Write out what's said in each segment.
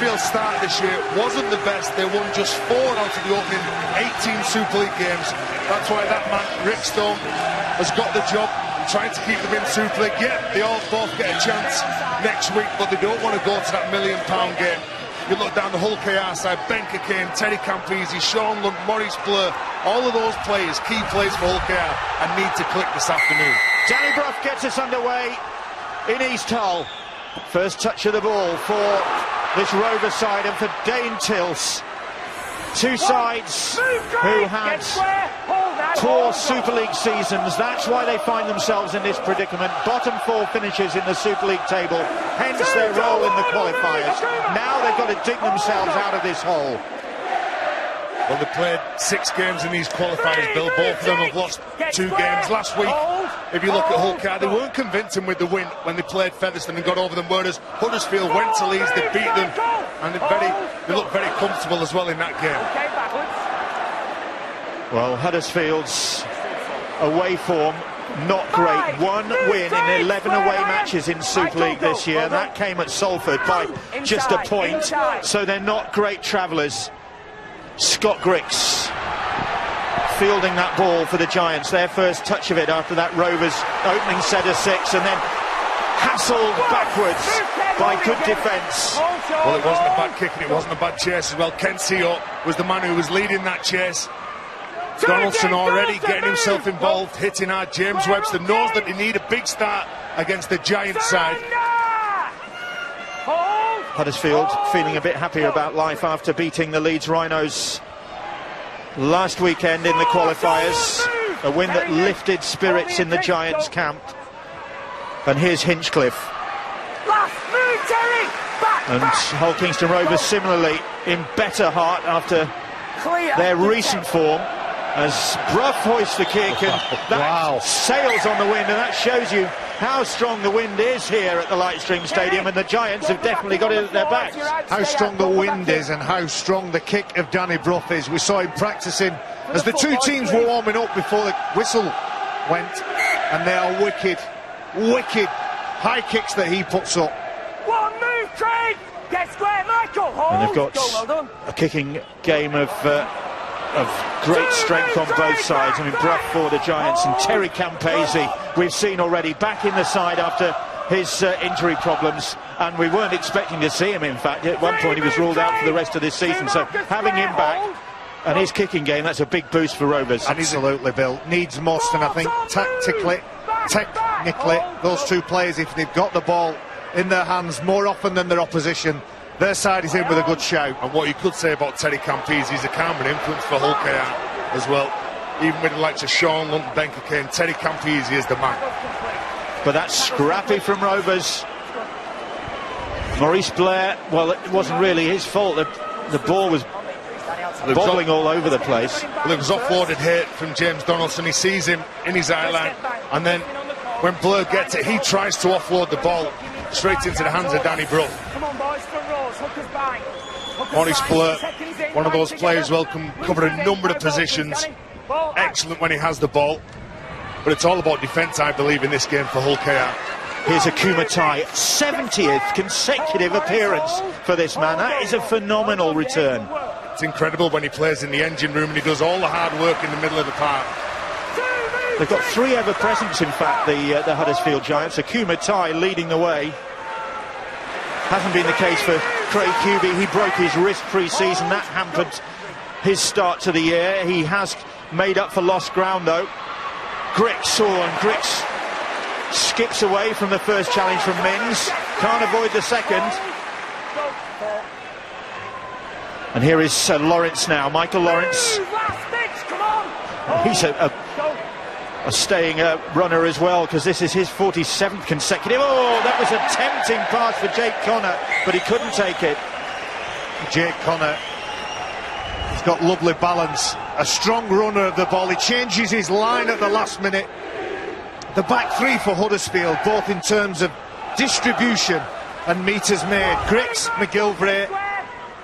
Huddersfield's start this year wasn't the best. They won just 4 out of the opening 18 Super League games. That's why that man, Rick Stone, has got the job, trying to keep them in Super League. Yeah, they all both get a chance next week, but they don't want to go to that £1 million game. You look down the Hull KR side, Ben Kane, Terry Campese, Sean Lunt, Maurice Blur, all of those players, key players for Hull KR, and need to click this afternoon. Danny Brough gets us underway in East Hull. First touch of the ball for this Rover side and for Dane Tilse. Two sides who had poor Super League seasons. That's why they find themselves in this predicament. Bottom 4 finishes in the Super League table, hence their role in the qualifiers. Now they've got to dig themselves out of this hole. Well, they played 6 games in these qualifiers, Bill. Both of them have lost 2 games. Last week, if you look at Hull KR, they weren't convincing with the win when they played Featherstone and got over them, whereas Huddersfield went to Leeds, they beat them, and they look very comfortable as well in that game. Well, Huddersfield's away form not great. 1 win in 11 away matches in Super League this year. That came at Salford by just a point, so they're not great travellers. Scott Grix fielding that ball for the Giants, their first touch of it after that Rovers opening set of 6, and then hassled backwards by good defence. Well, it wasn't a bad kick and it wasn't a bad chase as well. Ken Seo was the man who was leading that chase. Donaldson already getting himself involved, hitting hard. James Webster knows that they need a big start against the Giants side. Huddersfield feeling a bit happier about life after beating the Leeds Rhinos last weekend in the qualifiers. A win that lifted spirits in the Giants camp. And here's Hinchcliffe. And Hull Kingston Rovers similarly in better heart after their recent form, as Brough hoists the kick, and that sails on the wind, and that shows you how strong the wind is here at the Lightstream Stadium, and the Giants have definitely got it at their backs. How strong the wind is and how strong the kick of Danny Brough is. We saw him practicing as the 2 teams were warming up before the whistle went, and they are wicked high kicks that he puts up. One move, Craig! Get square, Michael! And they've got a kicking game of great strength on both sides. I mean, Brough for the Giants, and Terry Campese we've seen already back in the side after his injury problems, and we weren't expecting to see him. In fact, at one point he was ruled out for the rest of this season, so having him back and his kicking game, that's a big boost for Rovers. Absolutely, Bill. Needs must, and I think technically, those 2 players, if they've got the ball in their hands more often than their opposition, their side is in with a good shout. And what you could say about Terry Campese, he's a calming influence for Hull KR as well. Even with the likes of Sean Lunt, Ben Kane, Terry Campese is the man. But that's scrappy from Rovers. Maurice Blair, well, it wasn't really his fault. The ball was bobbling all over the place. Well, it was offloaded here from James Donaldson. He sees him in his eye line, and then when Blur gets it, he tries to offload the ball straight into the hands of Danny Brough. Maurice Blur, one of those players who can cover a number of positions. Excellent when he has the ball, but it's all about defence, I believe, in this game for Hull KR. Here's a Kumatai, 70th consecutive appearance for this man. That is a phenomenal return. It's incredible when he plays in the engine room and he does all the hard work in the middle of the park. They've got 3 ever presents, in fact, the Huddersfield Giants. Akuma Tai leading the way. Hasn't been the case for Craig Hubie. He broke his wrist pre-season. That hampered his start to the year. He has made up for lost ground, though. Grix, and Grix skips away from the first challenge from Mins. Can't avoid the second. And here is Lawrence now, Michael Lawrence. He's a staying runner as well, because this is his 47th consecutive. Oh, that was a tempting pass for Jake Connor, but he couldn't take it. Jake Connor, he's got lovely balance, a strong runner of the ball. He changes his line at the last minute. The back 3 for Huddersfield, both in terms of distribution and metres made. Grix, McGilvray,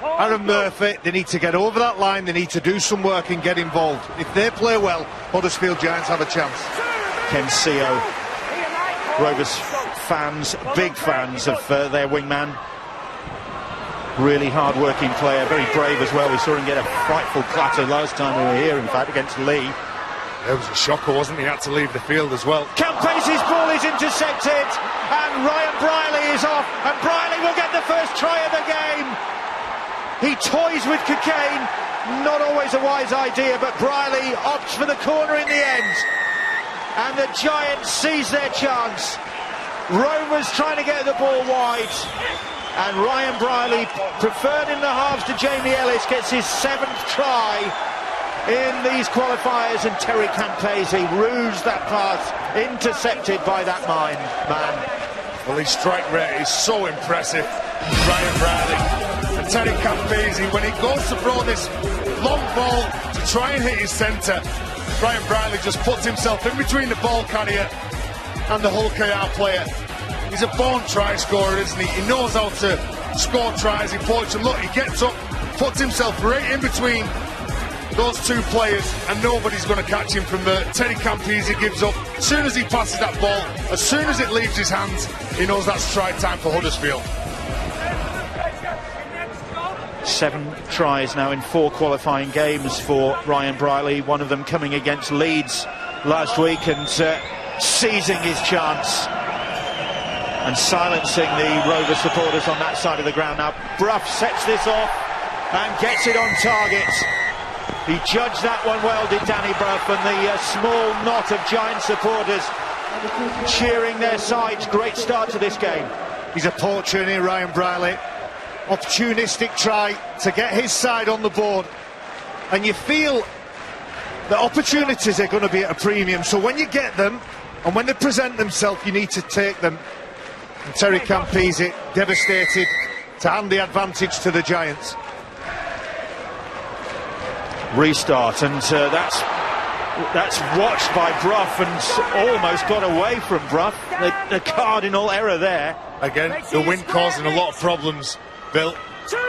Aaron Murphy, they need to get over that line, they need to do some work and get involved. If they play well, Huddersfield Giants have a chance. Ken Seo, Rovers fans, big fans of their wingman. Really hard-working player, very brave as well. We saw him get a frightful clatter last time we were here, in fact, against Lee. It was a shocker, wasn't he? He had to leave the field as well. Campese's ball is intercepted, and Ryan Briley is off, and Briley will get the first try of the game. He toys with Cockayne, not always a wise idea, but Briley opts for the corner in the end. And the Giants seize their chance. Rovers trying to get the ball wide, and Ryan Briley, preferred in the halves to Jamie Ellis, gets his 7th try in these qualifiers, and Terry Campese rouged that pass, intercepted by that man. Well, his strike rate is so impressive, Ryan Briley. And Terry Campese, when he goes to throw this long ball to try and hit his centre, Ryan Briley just puts himself in between the ball carrier and the Hull KR player. He's a born try scorer, isn't he? He knows how to score tries in Portugal. Look, he gets up, puts himself right in between those two players, and nobody's going to catch him from there. Terry Campese gives up. As soon as he passes that ball, as soon as it leaves his hands, he knows that's try time for Huddersfield. 7 tries now in 4 qualifying games for Ryan Briley, one of them coming against Leeds last week, and seizing his chance and silencing the Rover supporters on that side of the ground. Now Brough sets this off and gets it on target. He judged that one well, did Danny Brough, and the small knot of Giant supporters cheering their sides. Great start to this game. He's a poacher here, Ryan Briley. Opportunistic try to get his side on the board, and you feel the opportunities are going to be at a premium, so when you get them and when they present themselves, you need to take them. And Terry Campese devastated to hand the advantage to the Giants. Restart, and that's watched by Brough and almost got away from Brough. The cardinal error there. Again, the wind causing a lot of problems, Bill.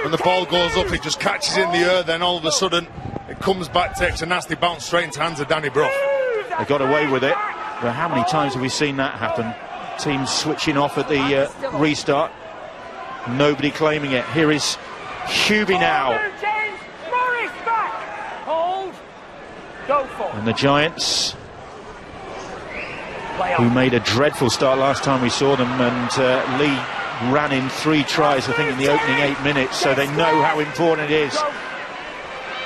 When the ball goes up, it just catches in the air, then all of a sudden it comes back, takes a nasty bounce straight into hands of Danny Brough. They got away with it. But how many times have we seen that happen? Teams switching off at the restart, nobody claiming it. Here is Hubie now. And the Giants, who made a dreadful start last time we saw them, and Lee ran in 3 tries, I think, in the opening 8 minutes, so they know how important it is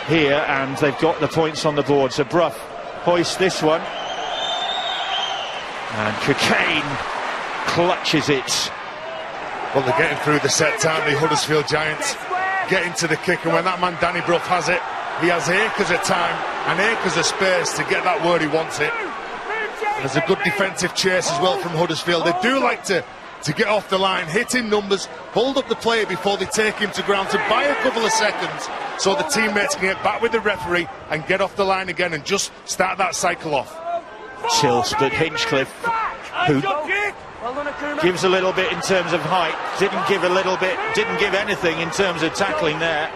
here, and they've got the points on the board. So Brough hoists this one, and Cockayne clutches it. Well, they're getting through the set time, the Huddersfield Giants, getting to the kick, and when that man Danny Brough has it, he has acres of time and acres of space to get that where he wants it. There's a good defensive chase as well from Huddersfield. They do like to get off the line, hit in numbers, hold up the player before they take him to ground, to buy a couple of seconds so the teammates can get back with the referee and get off the line again and just start that cycle off. Tills, but Hinchcliffe, who gives a little bit in terms of height, didn't give anything in terms of tackling there.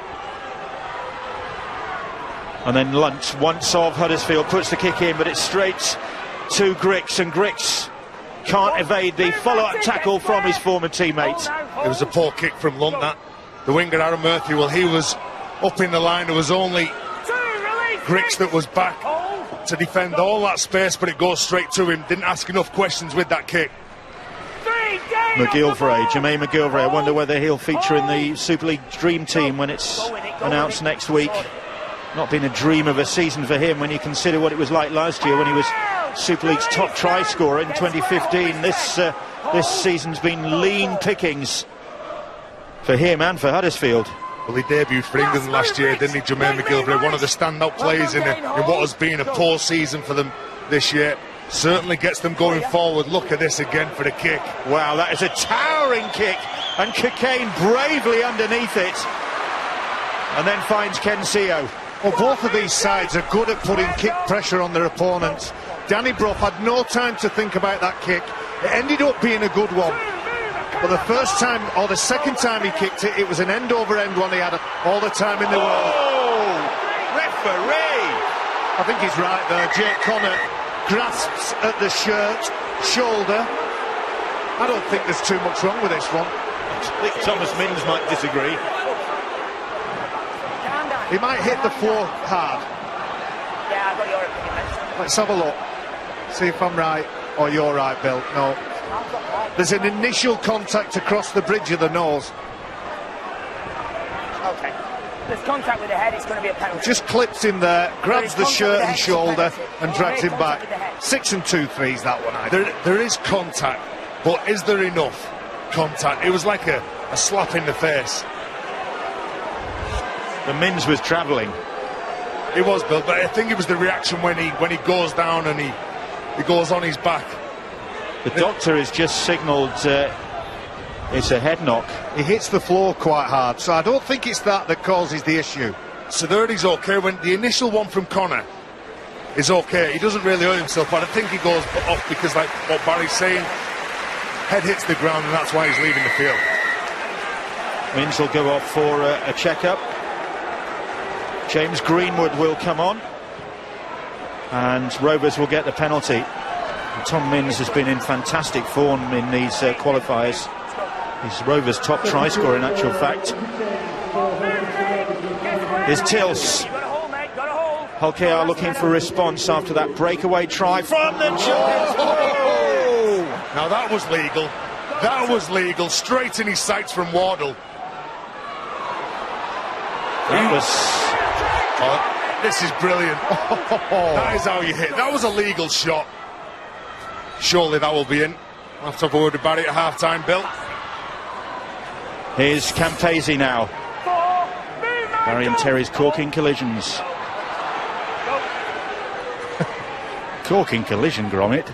And then Lunt, once of Huddersfield, puts the kick in, but it's straight to Grix, and Grix can't evade the follow-up tackle from his former teammate. It was a poor kick from Lunt, that. The winger, Aaron Murphy, well, he was up in the line. There was only Grix that was back to defend all that space, but it goes straight to him. Didn't ask enough questions with that kick. Jermaine McGilvray, I wonder whether he'll feature in the Super League Dream Team when it's announced next week. Not been a dream of a season for him when you consider what it was like last year when he was Super League's top try scorer in 2015. This season's been lean pickings for him and for Huddersfield. Well, he debuted for England last year, didn't he, Jermaine McGilvray? One of the standout players in what has been a poor season for them this year. Certainly gets them going forward. Look at this again for the kick. Wow, that is a towering kick, and Cockayne bravely underneath it, and then finds Ken Seo. Well, both of these sides are good at putting kick pressure on their opponents. Danny Brough had no time to think about that kick. It ended up being a good one. But the first time, or the second time he kicked it, it was an end-over-end one. He had all the time in the world. Oh, referee! I think he's right there. Jake Connor grasps at the shoulder. I don't think there's too much wrong with this one. I think Thomas Minns might disagree. He might hit the floor hard. Yeah, I got your opinion, mate. Let's have a look. See if I'm right or you're right, Bill. No. There's an initial contact across the bridge of the nose. Okay. There's contact with the head, it's going to be a penalty. Just clips him there, grabs the shirt and shoulder and drags him back. 6 2/3 that one, I think. There is contact, but is there enough contact? It was like a slap in the face. The Mins was travelling. It was, Bill, but I think it was the reaction when he goes down and he goes on his back. The doctor has just signalled it's a head knock. He hits the floor quite hard, so I don't think it's that causes the issue. Soduri's okay. When the initial one from Connor is okay, he doesn't really hurt himself, but I think he goes off because, like what Barry's saying, head hits the ground and that's why he's leaving the field. Mins will go off for a check-up. James Greenwood will come on and Rovers will get the penalty. And Tom Mins has been in fantastic form in these qualifiers. He's Rovers' top try scorer in actual fact. Here's Tills. Holkey are looking for a response after that breakaway try from the Giants. Oh! Now that was legal. That was legal. Straight in his sights from Wardle. That was... Oh, this is brilliant. That is how you hit. That was a legal shot. Surely that will be in. I'll have to have a word about it at half-time, Bill. Here's Campese now. Barry and Terry's corking collisions. Corking collision, Gromit.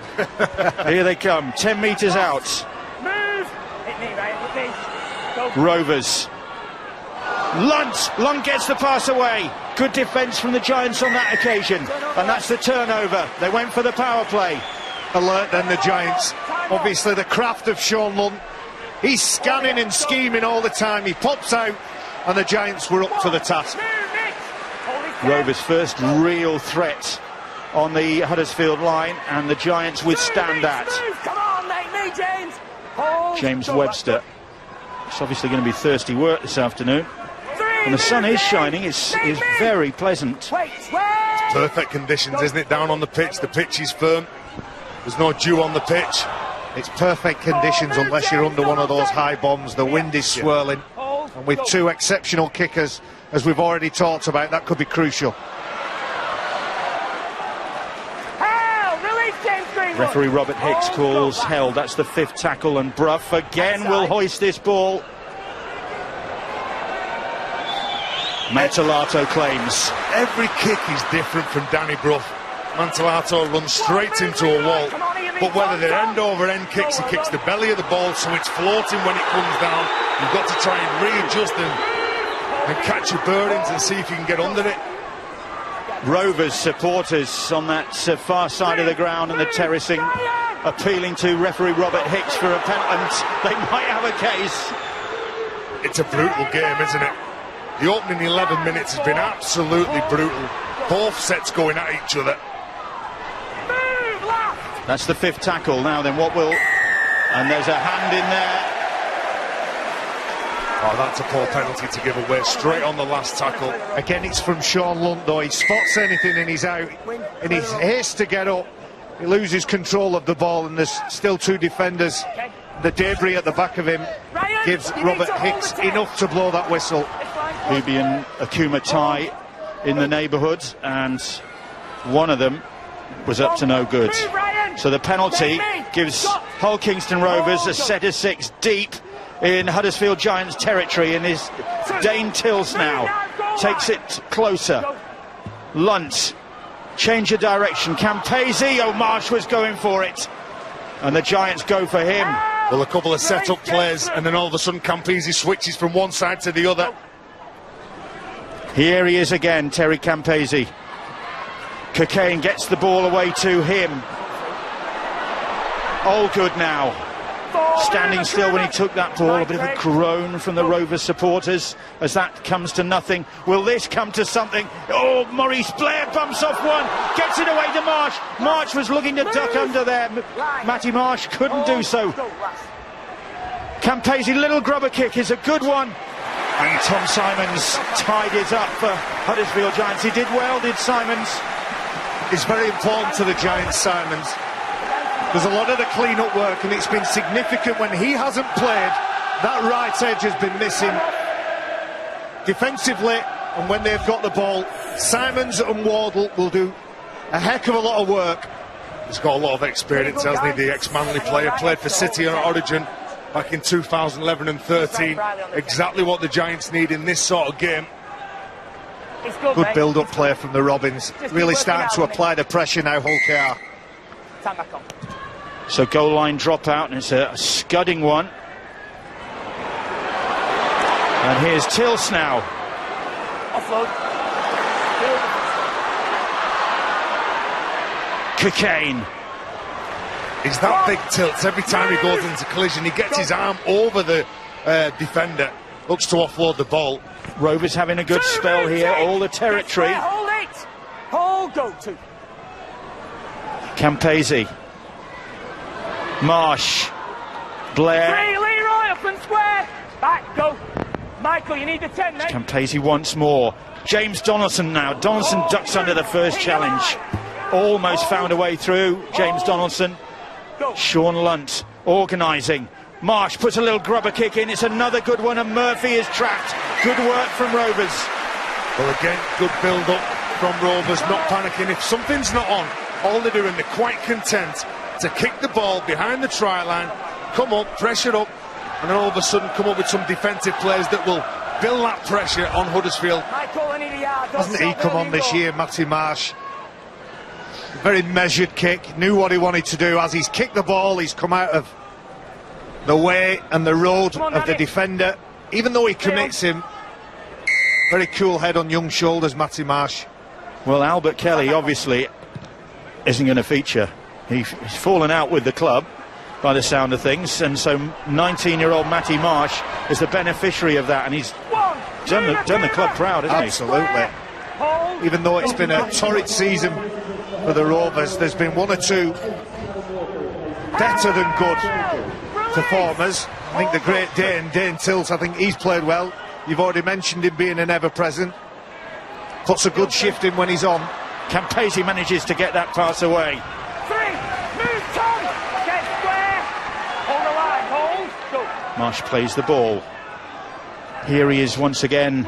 Here they come, 10 metres out. Move! Hit me, Ryan, hit me. Go. Rovers. Lunt gets the pass away. Good defence from the Giants on that occasion. And that's the turnover. They went for the power play. Alert then, the Giants. Obviously the craft of Sean Lunt. He's scanning and scheming all the time. He pops out and the Giants were up to the task. Rovers' first real threat on the Huddersfield line, and the Giants withstand that. Come on, make me, James. Hold. James Webster. It's obviously going to be thirsty work this afternoon. And the sun is shining, it's very pleasant. Perfect conditions, isn't it, down on the pitch? The pitch is firm. There's no dew on the pitch. It's perfect conditions unless you're under one of those high bombs. The wind is swirling. And with two exceptional kickers, as we've already talked about, that could be crucial. Referee Robert Hicks calls held. That's the 5th tackle, and Brough again will hoist this ball. Mantellato claims. Every kick is different from Danny Brough. Mantellato runs straight into a wall, but whether they're end-over-end kicks, he kicks the belly of the ball so it's floating when it comes down. You've got to try and readjust and catch your bearings and see if you can get under it. Rovers supporters on that far side of the ground and the terracing appealing to referee Robert Hicks for a penalty. They might have a case. It's a brutal game, isn't it? The opening 11 minutes has been absolutely brutal. Both sets going at each other. That's the 5th tackle. Now then, what will... And there's a hand in there. Oh, that's a poor penalty to give away straight on the last tackle. Again, it's from Sean Lunt, though. He spots anything and he's out. In his haste to get up, he loses control of the ball, and there's still 2 defenders. The debris at the back of him gives Robert Hicks enough to blow that whistle. Hubi and Akuma tie in the neighbourhood, and one of them was up to no good. So the penalty gives Hull Kingston Rovers a set of 6 deep in Huddersfield Giants territory, and is Dane Tills now takes it closer. Lunt, change of direction. Campese, Marsh was going for it, and the Giants go for him. Well, a couple of set-up plays, and then all of a sudden Campese switches from one side to the other. Here he is again, Terry Campese. Cocaine gets the ball away to him. All good now. Standing still when he took that ball. A bit of a groan from the Rovers supporters as that comes to nothing. Will this come to something? Oh, Maurice Blair bumps off one, gets it away to Marsh. Marsh was looking to duck under there. Matty Marsh couldn't do so. Campese, little grubber kick is a good one. And Tom Simons tied it up for Huddersfield Giants. He did well, did Simons. It's very important to the Giants, Simons. There's a lot of the clean-up work, and it's been significant when he hasn't played. That right edge has been missing defensively, and when they've got the ball, Simons and Wardle will do a heck of a lot of work. He's got a lot of experience, hasn't he? The ex-Manly player, played for City and Origin back in 2011 and 13. Exactly what the Giants need in this sort of game. Good build-up play from the Robins. Really starting to apply the pressure now, Hull KR. So goal line drop out, and it's a scudding one. And here's Tills now. Offload. Cocaine. He's that big, Tilts. Every time he goes into collision, he gets his arm over the defender. Looks to offload the ball. Rovers having a good spell here, all the territory. Hold it! Hold, go to. Campese. Marsh. Blair. Three, Leroy, up and square. Back, go. Michael, you need the 10, mate. Campese once more. James Donaldson now. Donaldson ducks under the first challenge. Almost found a way through. James Donaldson. Sean Lunt organising. Marsh puts a little grubber kick in. It's another good one, and Murphy is trapped. Good work from Rovers. Well, again, good build-up from Rovers, not panicking. If something's not on, all they're doing, they're quite content to kick the ball behind the try line, come up, pressure up, and then all of a sudden come up with some defensive players that will build that pressure on Huddersfield. Hasn't he come on this year, Matty Marsh? Very measured kick, knew what he wanted to do. As he's kicked the ball, he's come out of the way and the road of the defender. Even though he commits him, very cool head on young shoulders, Matty Marsh. Well, Albert Kelly obviously isn't going to feature. He's fallen out with the club by the sound of things, and so 19-year-old Matty Marsh is the beneficiary of that, and he's done the club proud, hasn't he? Absolutely. Even though it's been a torrid season for the Rovers, there's been one or two better than good performers. I think the great Dane Tills, I think he's played well. You've already mentioned him being an ever-present. Puts a good shift in when he's on. Campese manages to get that pass away. Move, Tom! Get square! Hold the line, hold, go. Marsh plays the ball. Here he is once again.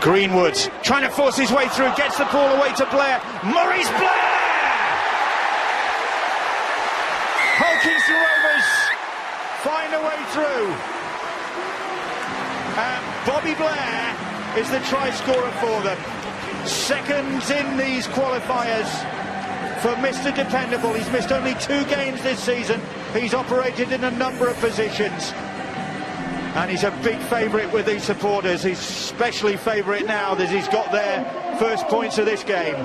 Greenwood trying to force his way through, gets the ball away to Blair. Maurice Blair! Hulkins Rovers find a way through. Bobby Blair is the try scorer for them. Second in these qualifiers for Mr. Dependable. He's missed only 2 games this season. He's operated in a number of positions. And he's a big favourite with these supporters. He's especially favourite now that he's got their first points of this game.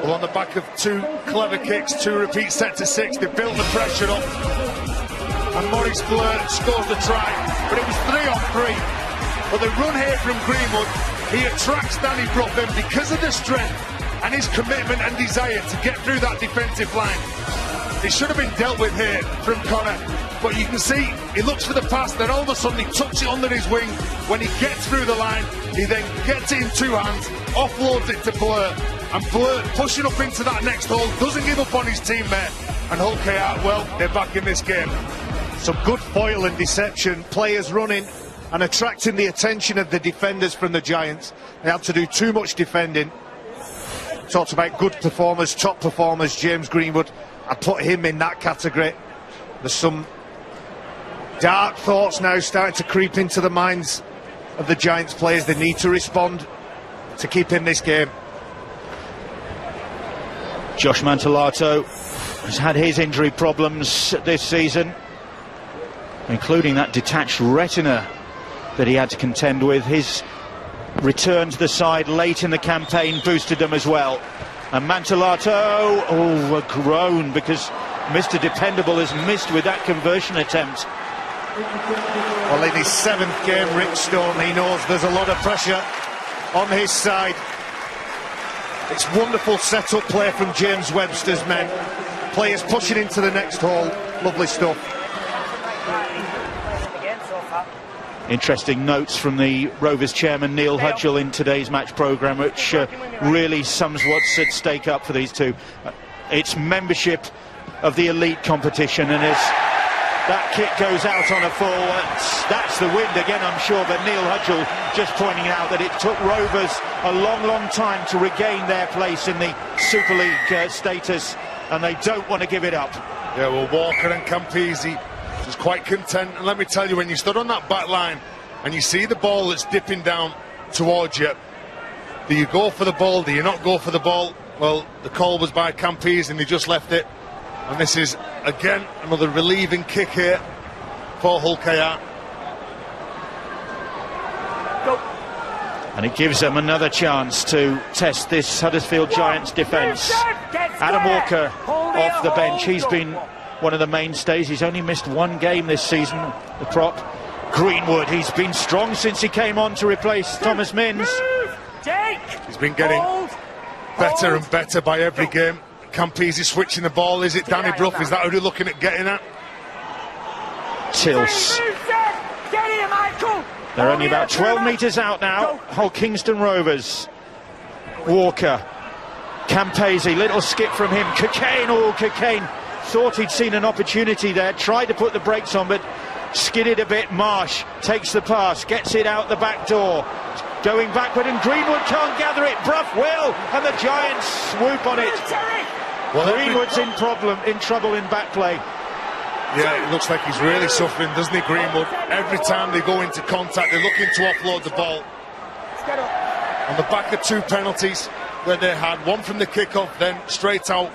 Well, on the back of 2 clever kicks, 2 repeats set to 6, they built the pressure up. And Maurice Blair scores the try, but it was 3 on 3. But the run here from Greenwood, he attracts Danny Bruffin because of the strength and his commitment and desire to get through that defensive line. It should have been dealt with here from Connor, but you can see he looks for the pass, then all of a sudden he tucks it under his wing. When he gets through the line, he then gets it in 2 hands, offloads it to Blur, and Blur pushing up into that next hole, doesn't give up on his teammate, and Hull KR, well, they're back in this game. Some good foil and deception, players running and attracting the attention of the defenders from the Giants. They had to do too much defending. Talked about good performers, top performers. James Greenwood, I put him in that category. There's some dark thoughts now starting to creep into the minds of the Giants players. They need to respond to keep in this game. Josh Mantellato has had his injury problems this season, including that detached retina that he had to contend with. His return to the side late in the campaign boosted them as well. And Mantellato, oh, a groan, because Mr. Dependable has missed with that conversion attempt. Well, in his 7th game, Rick Stone, he knows there's a lot of pressure on his side. It's wonderful set-up play from James Webster's men. Players pushing into the next hole. Lovely stuff. Interesting notes from the Rovers chairman Neil Hudgell in today's match programme, which really sums what's at stake up for these two. It's membership of the elite competition, and as that kick goes out on a full, that's the wind again, I'm sure, but Neil Hudgell just pointing out that it took Rovers a long time to regain their place in the Super League status, and they don't want to give it up. Yeah, well, Walker and Campese was quite content, and let me tell you, when you stood on that back line and you see the ball that's dipping down towards you, do you go for the ball, do you not go for the ball? Well, the call was by Campese and he just left it, and this is again another relieving kick here for Hull KR. And it gives them another chance to test this Huddersfield Giants defence. Adam Walker off the bench, he's been one of the mainstays. He's only missed one game this season, the prop. Greenwood, he's been strong since he came on to replace Thomas Mins. He's been getting better and better by every game. Campese is switching the ball. Is it Danny Brough? Is that who they're looking at getting at? Tills. They're only about 12 metres out now. Hull Kingston Rovers. Walker. Campese, little skip from him. Cockayne, Cockayne thought he'd seen an opportunity there, tried to put the brakes on, but skidded a bit. Marsh takes the pass, gets it out the back door, going backward, and Greenwood can't gather it. Brough will, and the Giants swoop on it. Well, Greenwood's in trouble in back play. Yeah, it looks like he's really suffering, doesn't he, Greenwood? Every time they go into contact, they're looking to offload the ball. On the back of two penalties where they had one from the kick-off, then straight out,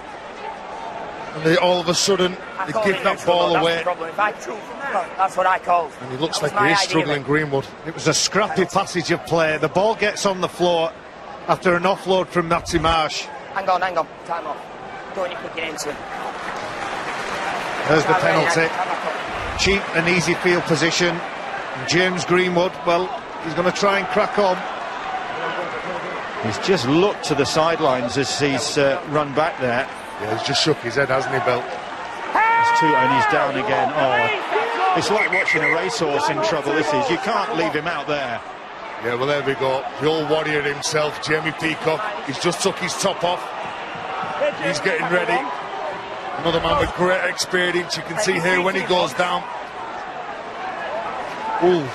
and they all of a sudden they give that ball away. That's what I called. And he looks like he is struggling, Greenwood. It was a scrappy passage of play. The ball gets on the floor after an offload from Matty Marsh. Hang on, time off. Don't you quick get into it. There's the penalty. Cheap and easy field position. And James Greenwood, well, he's going to try and crack on. He's just looked to the sidelines as he's run back there. Yeah, he's just shook his head, hasn't he, Bill? It's two, and he's down again. Oh, it's like watching a racehorse in trouble, this is. You can't leave him out there. Yeah, well, there we go. The old warrior himself, Jamie Peacock. He's just took his top off. He's getting ready. Another man with great experience. You can see here when he goes down. Ooh.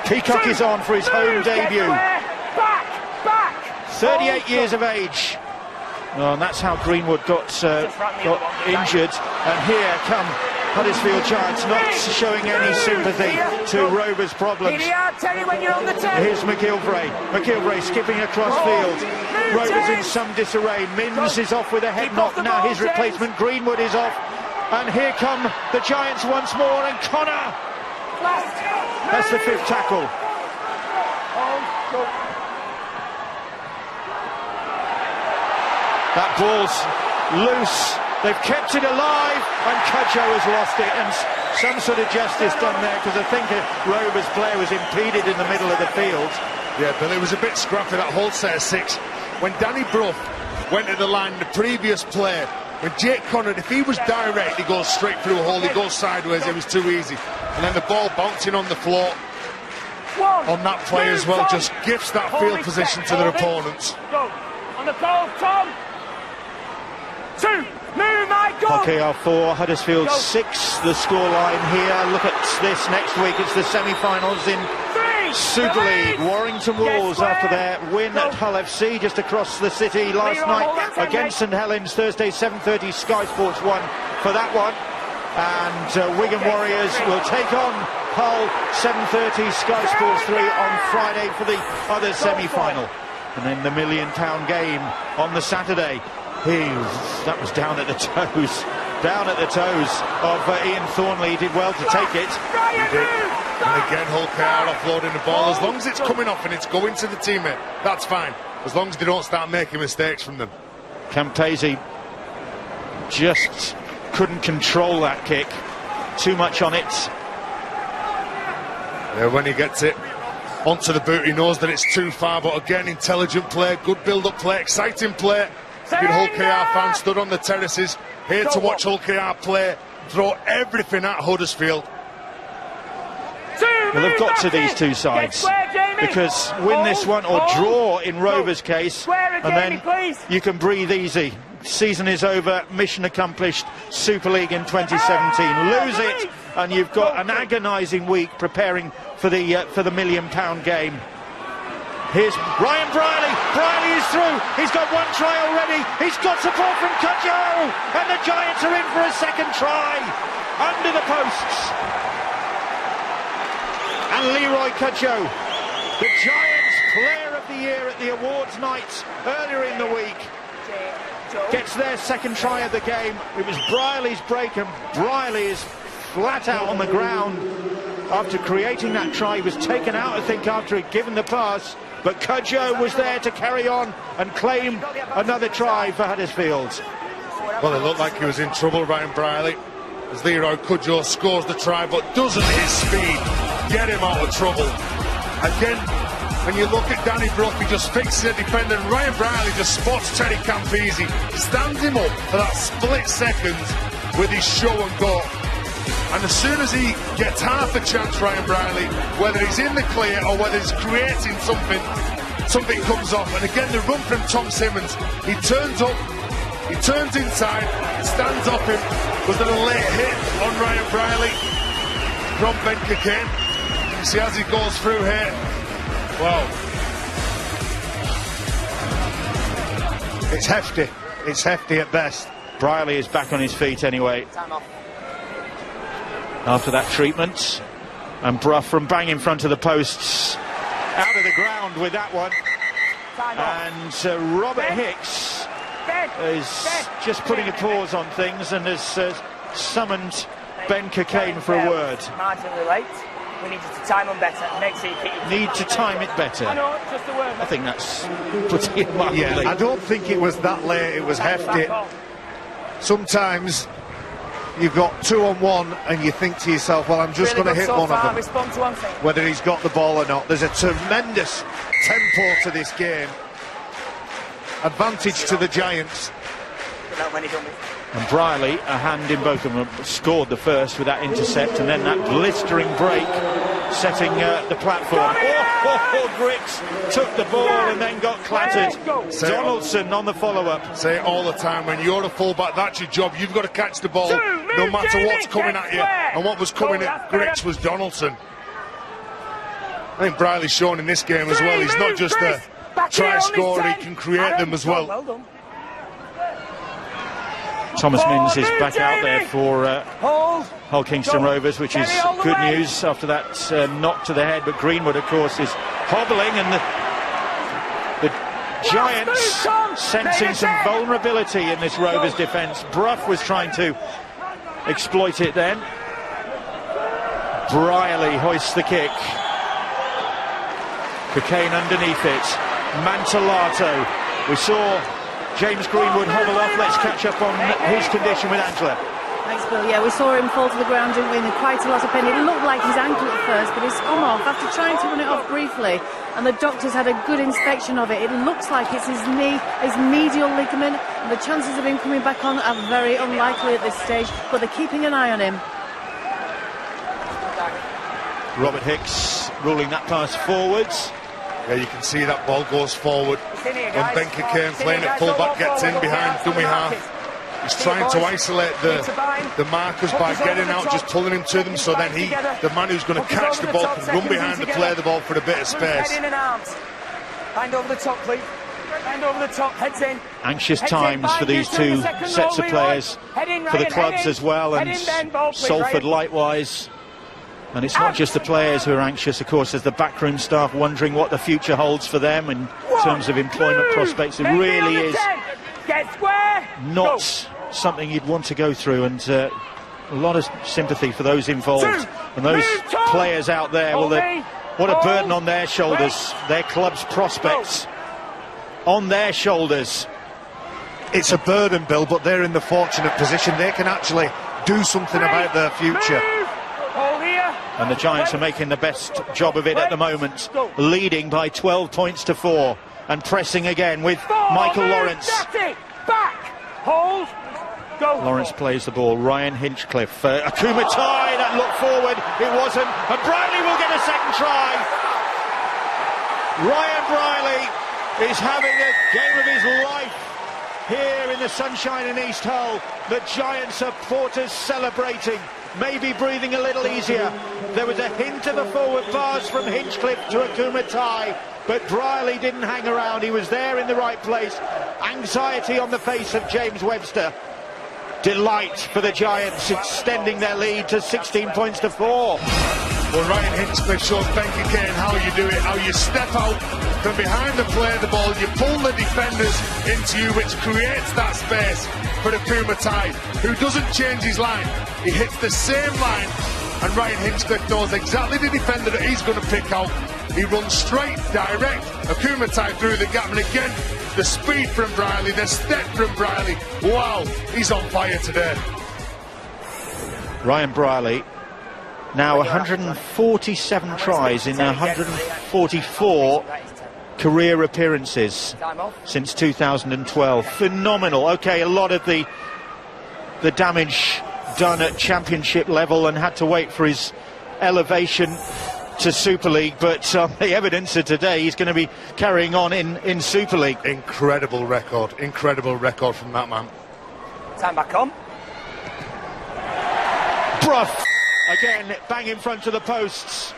Peacock is on for his home debut. 38 years of age. Oh, and that's how Greenwood got injured. And here come Huddersfield Giants, not showing any sympathy to Rovers' problems. Here's McIlvray. McIlvray skipping across field. Rovers in some disarray. Mins is off with a head knock. Now his replacement Greenwood is off. And here come the Giants once more. And Connor. That's the fifth tackle. That ball's loose. They've kept it alive, and Cudjoe has lost it, and some sort of justice done there, because I think a Rovers player was impeded in the middle of the field. Yeah, Bill, it was a bit scrappy, that whole set of six. When Danny Brough went to the line, the previous play, when Jake Connor, if he was direct, he goes straight through a hole, he goes sideways, it was too easy. And then the ball bouncing on the floor on that play as well, just gifts that field position to their opponents. Go. On the goal, Tom. 2, move my goal. KR 4, Huddersfield 6, the scoreline here. Look at this next week, it's the semi-finals in Super League. Warrington Wolves, after their win at Hull FC just across the city last night against St Helens, Thursday 7:30, Sky Sports 1 for that one. And Wigan Warriors will take on Hull, 7:30, Sky Sports 3 on Friday for the other semi-final. And then the £1 million game on the Saturday. That was down at the toes of Ian Thornley. He did well to take it. He did. And again, Hull KR offloading the ball. As long as it's coming off and it's going to the teammate, that's fine. As long as they don't start making mistakes from them. Campese just couldn't control that kick. Too much on it. Yeah, when he gets it onto the boot, he knows that it's too far. But again, intelligent play, good build-up play, exciting play. Good Hull KR fans stood on the terraces here to watch Hull KR play, throw everything at Huddersfield. Well, they've got to these two sides, because win this one or draw in Rovers' case, and then you can breathe easy. Season is over, mission accomplished, Super League in 2017. Lose it and you've got an agonising week preparing for the £1 million game. Here's Ryan Briley. Briley is through. He's got one try already. He's got support from Cudjoe, and the Giants are in for a second try under the posts. And Leroy Cudjoe, the Giants Player of the Year at the awards night earlier in the week, gets their second try of the game. It was Briley's break, and Briley is flat out on the ground after creating that try. He was taken out, I think, after he'd given the pass, but Cudjoe was there to carry on and claim another try for Huddersfield. Well, it looked like he was in trouble, Ryan Briley, as Leroy Cudjoe scores the try, but doesn't his speed get him out of trouble. Again, when you look at Danny Brook, he just fixes a defender, and Ryan Briley just spots Terry Campese, stands him up for that split second with his show and go. And as soon as he gets half a chance, Ryan Briley, whether he's in the clear or whether he's creating something, something comes off. And again, the run from Tom Simmons, he turns up, he turns inside, stands off him, was there a late hit on Ryan Briley from Ben Cockayne. You see as he goes through here, wow. It's hefty at best. Briley is back on his feet anyway after that treatment, and Brough from bang in front of the posts, out of the ground with that one. And Robert Hicks is just putting a pause on things and has summoned Ben Cockayne for a word. Marginally late. We needed to time them better. Next week, need to time it better. I know, just a word. I think that's pretty mildly. Yeah, I don't think it was that late. It was hefty. Sometimes you've got 2 on 1 and you think to yourself, well, I'm just going to hit one of them, respond to one thing, whether he's got the ball or not. There's a tremendous tempo to this game. Advantage to the Giants. And Briley, a hand in both of them, scored the first with that intercept, and then that blistering break setting the platform. Griggs took the ball and then got clattered. Donaldson on the follow-up. Say it all the time, when you're a fullback, that's your job. You've got to catch the ball no matter what's coming at you. And what was coming at Griggs was Donaldson. I think Briley's shown in this game as well. He's not just a try scorer, he can create them as well. Thomas Minns is back out there for Hull Kingston Rovers, which is good news after that knock to the head. But Greenwood, of course, is hobbling, and the Giants sensing some vulnerability in this Rovers defence. Brough was trying to exploit it then. Briley hoists the kick. Cockayne underneath it. Mantellato. We saw James Greenwood hobble off. Let's catch up on his condition with Angela. Thanks, Bill. Yeah, we saw him fall to the ground, didn't we, in quite a lot of pain. It looked like his ankle at first, but it's come off after trying to run it off briefly, and the doctors had a good inspection of it. It looks like it's his knee, his medial ligament, and the chances of him coming back on are very unlikely at this stage, but they're keeping an eye on him. Robert Hicks ruling that pass forwards. Yeah, you can see that ball goes forward. When Ben Cockayne playing at full-back gets in behind dummy half, he's trying to isolate the markers by getting out, just pulling him to them, so then the man who's going to catch the ball, can run behind to play the ball for a bit of space. Hand over the top, please. Hand over the top, heads in. Anxious times for these two sets of players, for the clubs as well, and Salford likewise. And it's not just the players who are anxious, of course, there's the backroom staff wondering what the future holds for them in terms of employment prospects. It really is not something you'd want to go through, and a lot of sympathy for those involved and those players out there. Well, what a burden on their shoulders, their club's prospects on their shoulders. It's a burden, Bill, but they're in the fortunate position they can actually do something about their future. And the Giants are making the best job of it at the moment, leading by 12 points to 4, and pressing again with Michael Lawrence. Lawrence plays the ball. Ryan Hinchcliffe. Akumatai, that look forward. It wasn't, and Briley will get a second try. Ryan Briley is having a game of his life here in the sunshine in East Hull. The Giant supporters celebrating, maybe breathing a little easier. There was a hint of a forward pass from Hinchcliffe to Akumatai, but Briley didn't hang around. He was there in the right place. Anxiety on the face of James Webster. Delight for the Giants, extending their lead to 16 points to 4. Well, Ryan Hinchcliffe shows Ben Kane how you do it, how you step out from behind the play of the ball, you pull the defenders into you, which creates that space for Akumatai, who doesn't change his line. He hits the same line, and Ryan Hinchcliffe knows exactly the defender that he's going to pick out. He runs straight, direct, Akumatai through the gap, and again, the speed from Briley, the step from Briley. Wow, he's on fire today. Ryan Briley, now 147 tries in 144 career appearances since 2012. Phenomenal. Okay, a lot of the damage done at championship level and had to wait for his elevation to Super League, but the evidence of today he's going to be carrying on in Super League. Incredible record from that man. Time back on. Brough again, bang in front of the posts,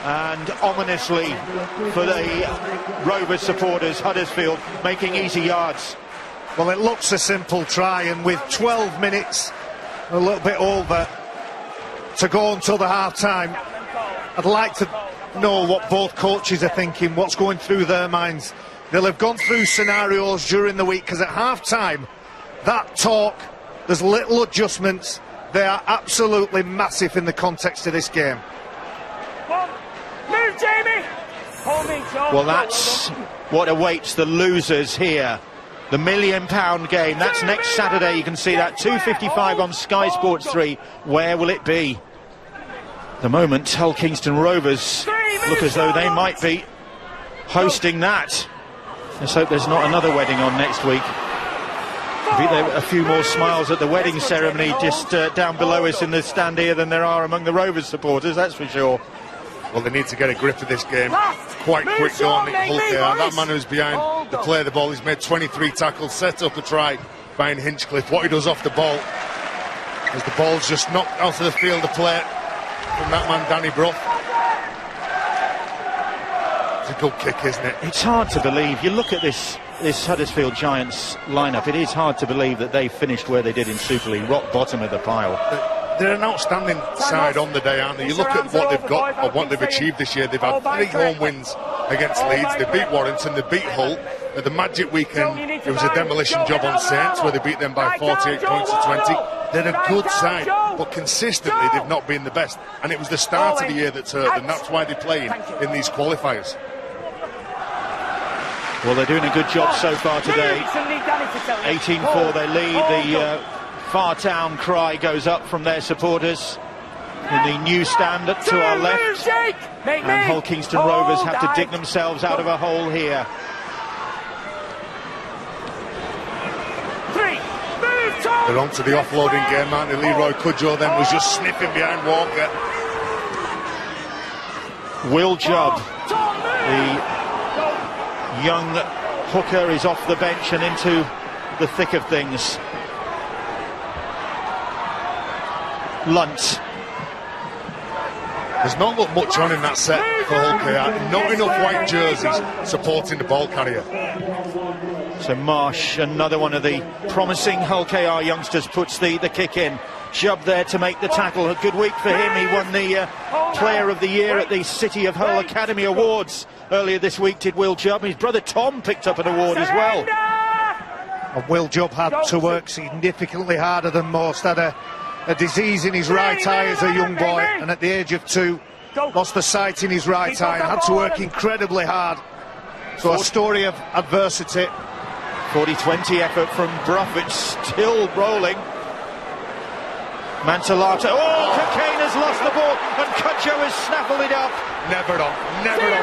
and ominously for the Rovers supporters, Huddersfield making easy yards. Well, it looks a simple try, and with 12 minutes, a little bit over, to go until the half-time, I'd like to know what both coaches are thinking, what's going through their minds. They'll have gone through scenarios during the week, because at half-time, that talk, there's little adjustments. They are absolutely massive in the context of this game. Move, Jamie! Well, that's what awaits the losers here. The £1 million game. That's next Saturday. You can see that 2:55 on Sky Sports 3. Where will it be? The moment Hull Kingston Rovers look as though they might be hosting that. Let's hope there's not another wedding on next week. Be there a few more smiles at the wedding ceremony just down below us in the stand here than there are among the Rovers supporters, that's for sure. Well, they need to get a grip of this game quite quick, don't they? That man who's behind the play of the ball, he's made 23 tackles, set up a try by Hinchcliffe. What he does off the ball, as the ball's just knocked out of the field of play from that man, Danny Brough. It's a good kick, isn't it? It's hard to believe. You look at this Huddersfield Giants lineup, it is hard to believe that they finished where they did in Super League, rock bottom of the pile. They're an outstanding side on the day, aren't they? You look at what they've got, or what they've achieved this year. They've had 3 home wins against Leeds. They beat Warrington, they beat Hull. At the Magic Weekend, it was a demolition job on Saints, where they beat them by 48 points to 20. They're a good side, but consistently they've not been the best. And it was the start of the year that's hurt, and that's why they're playing in these qualifiers. Well, they're doing a good job so far today. 18-4 they lead. The Fartown cry goes up from their supporters in the new stand to our left, and Hull Kingston Rovers have to dig themselves out of a hole here. They're on to the offloading game, aren't they? Leroy Cudjoe then was just sniffing behind Walker. Will Jubb, the young hooker, is off the bench and into the thick of things. Lunt. There's not much on in that set for Hull KR. Not enough white jerseys supporting the ball carrier. So Marsh, another one of the promising Hull KR youngsters, puts the kick in. Jubb there to make the tackle. A good week for him. He won the Player of the Year at the City of Hull Academy Awards earlier this week, did Will Jubb. His brother Tom picked up an award as well. And Will Jubb had to work significantly harder than most. Had a disease in his right eye as a young boy, and at the age of 2 lost the sight in his right eye and had to work incredibly hard. So a story of adversity. 40-20 effort from Brough. It's still rolling. Mantellato. Oh, Cocaine has lost the ball, and Cudjoe has snaffled it up. Never on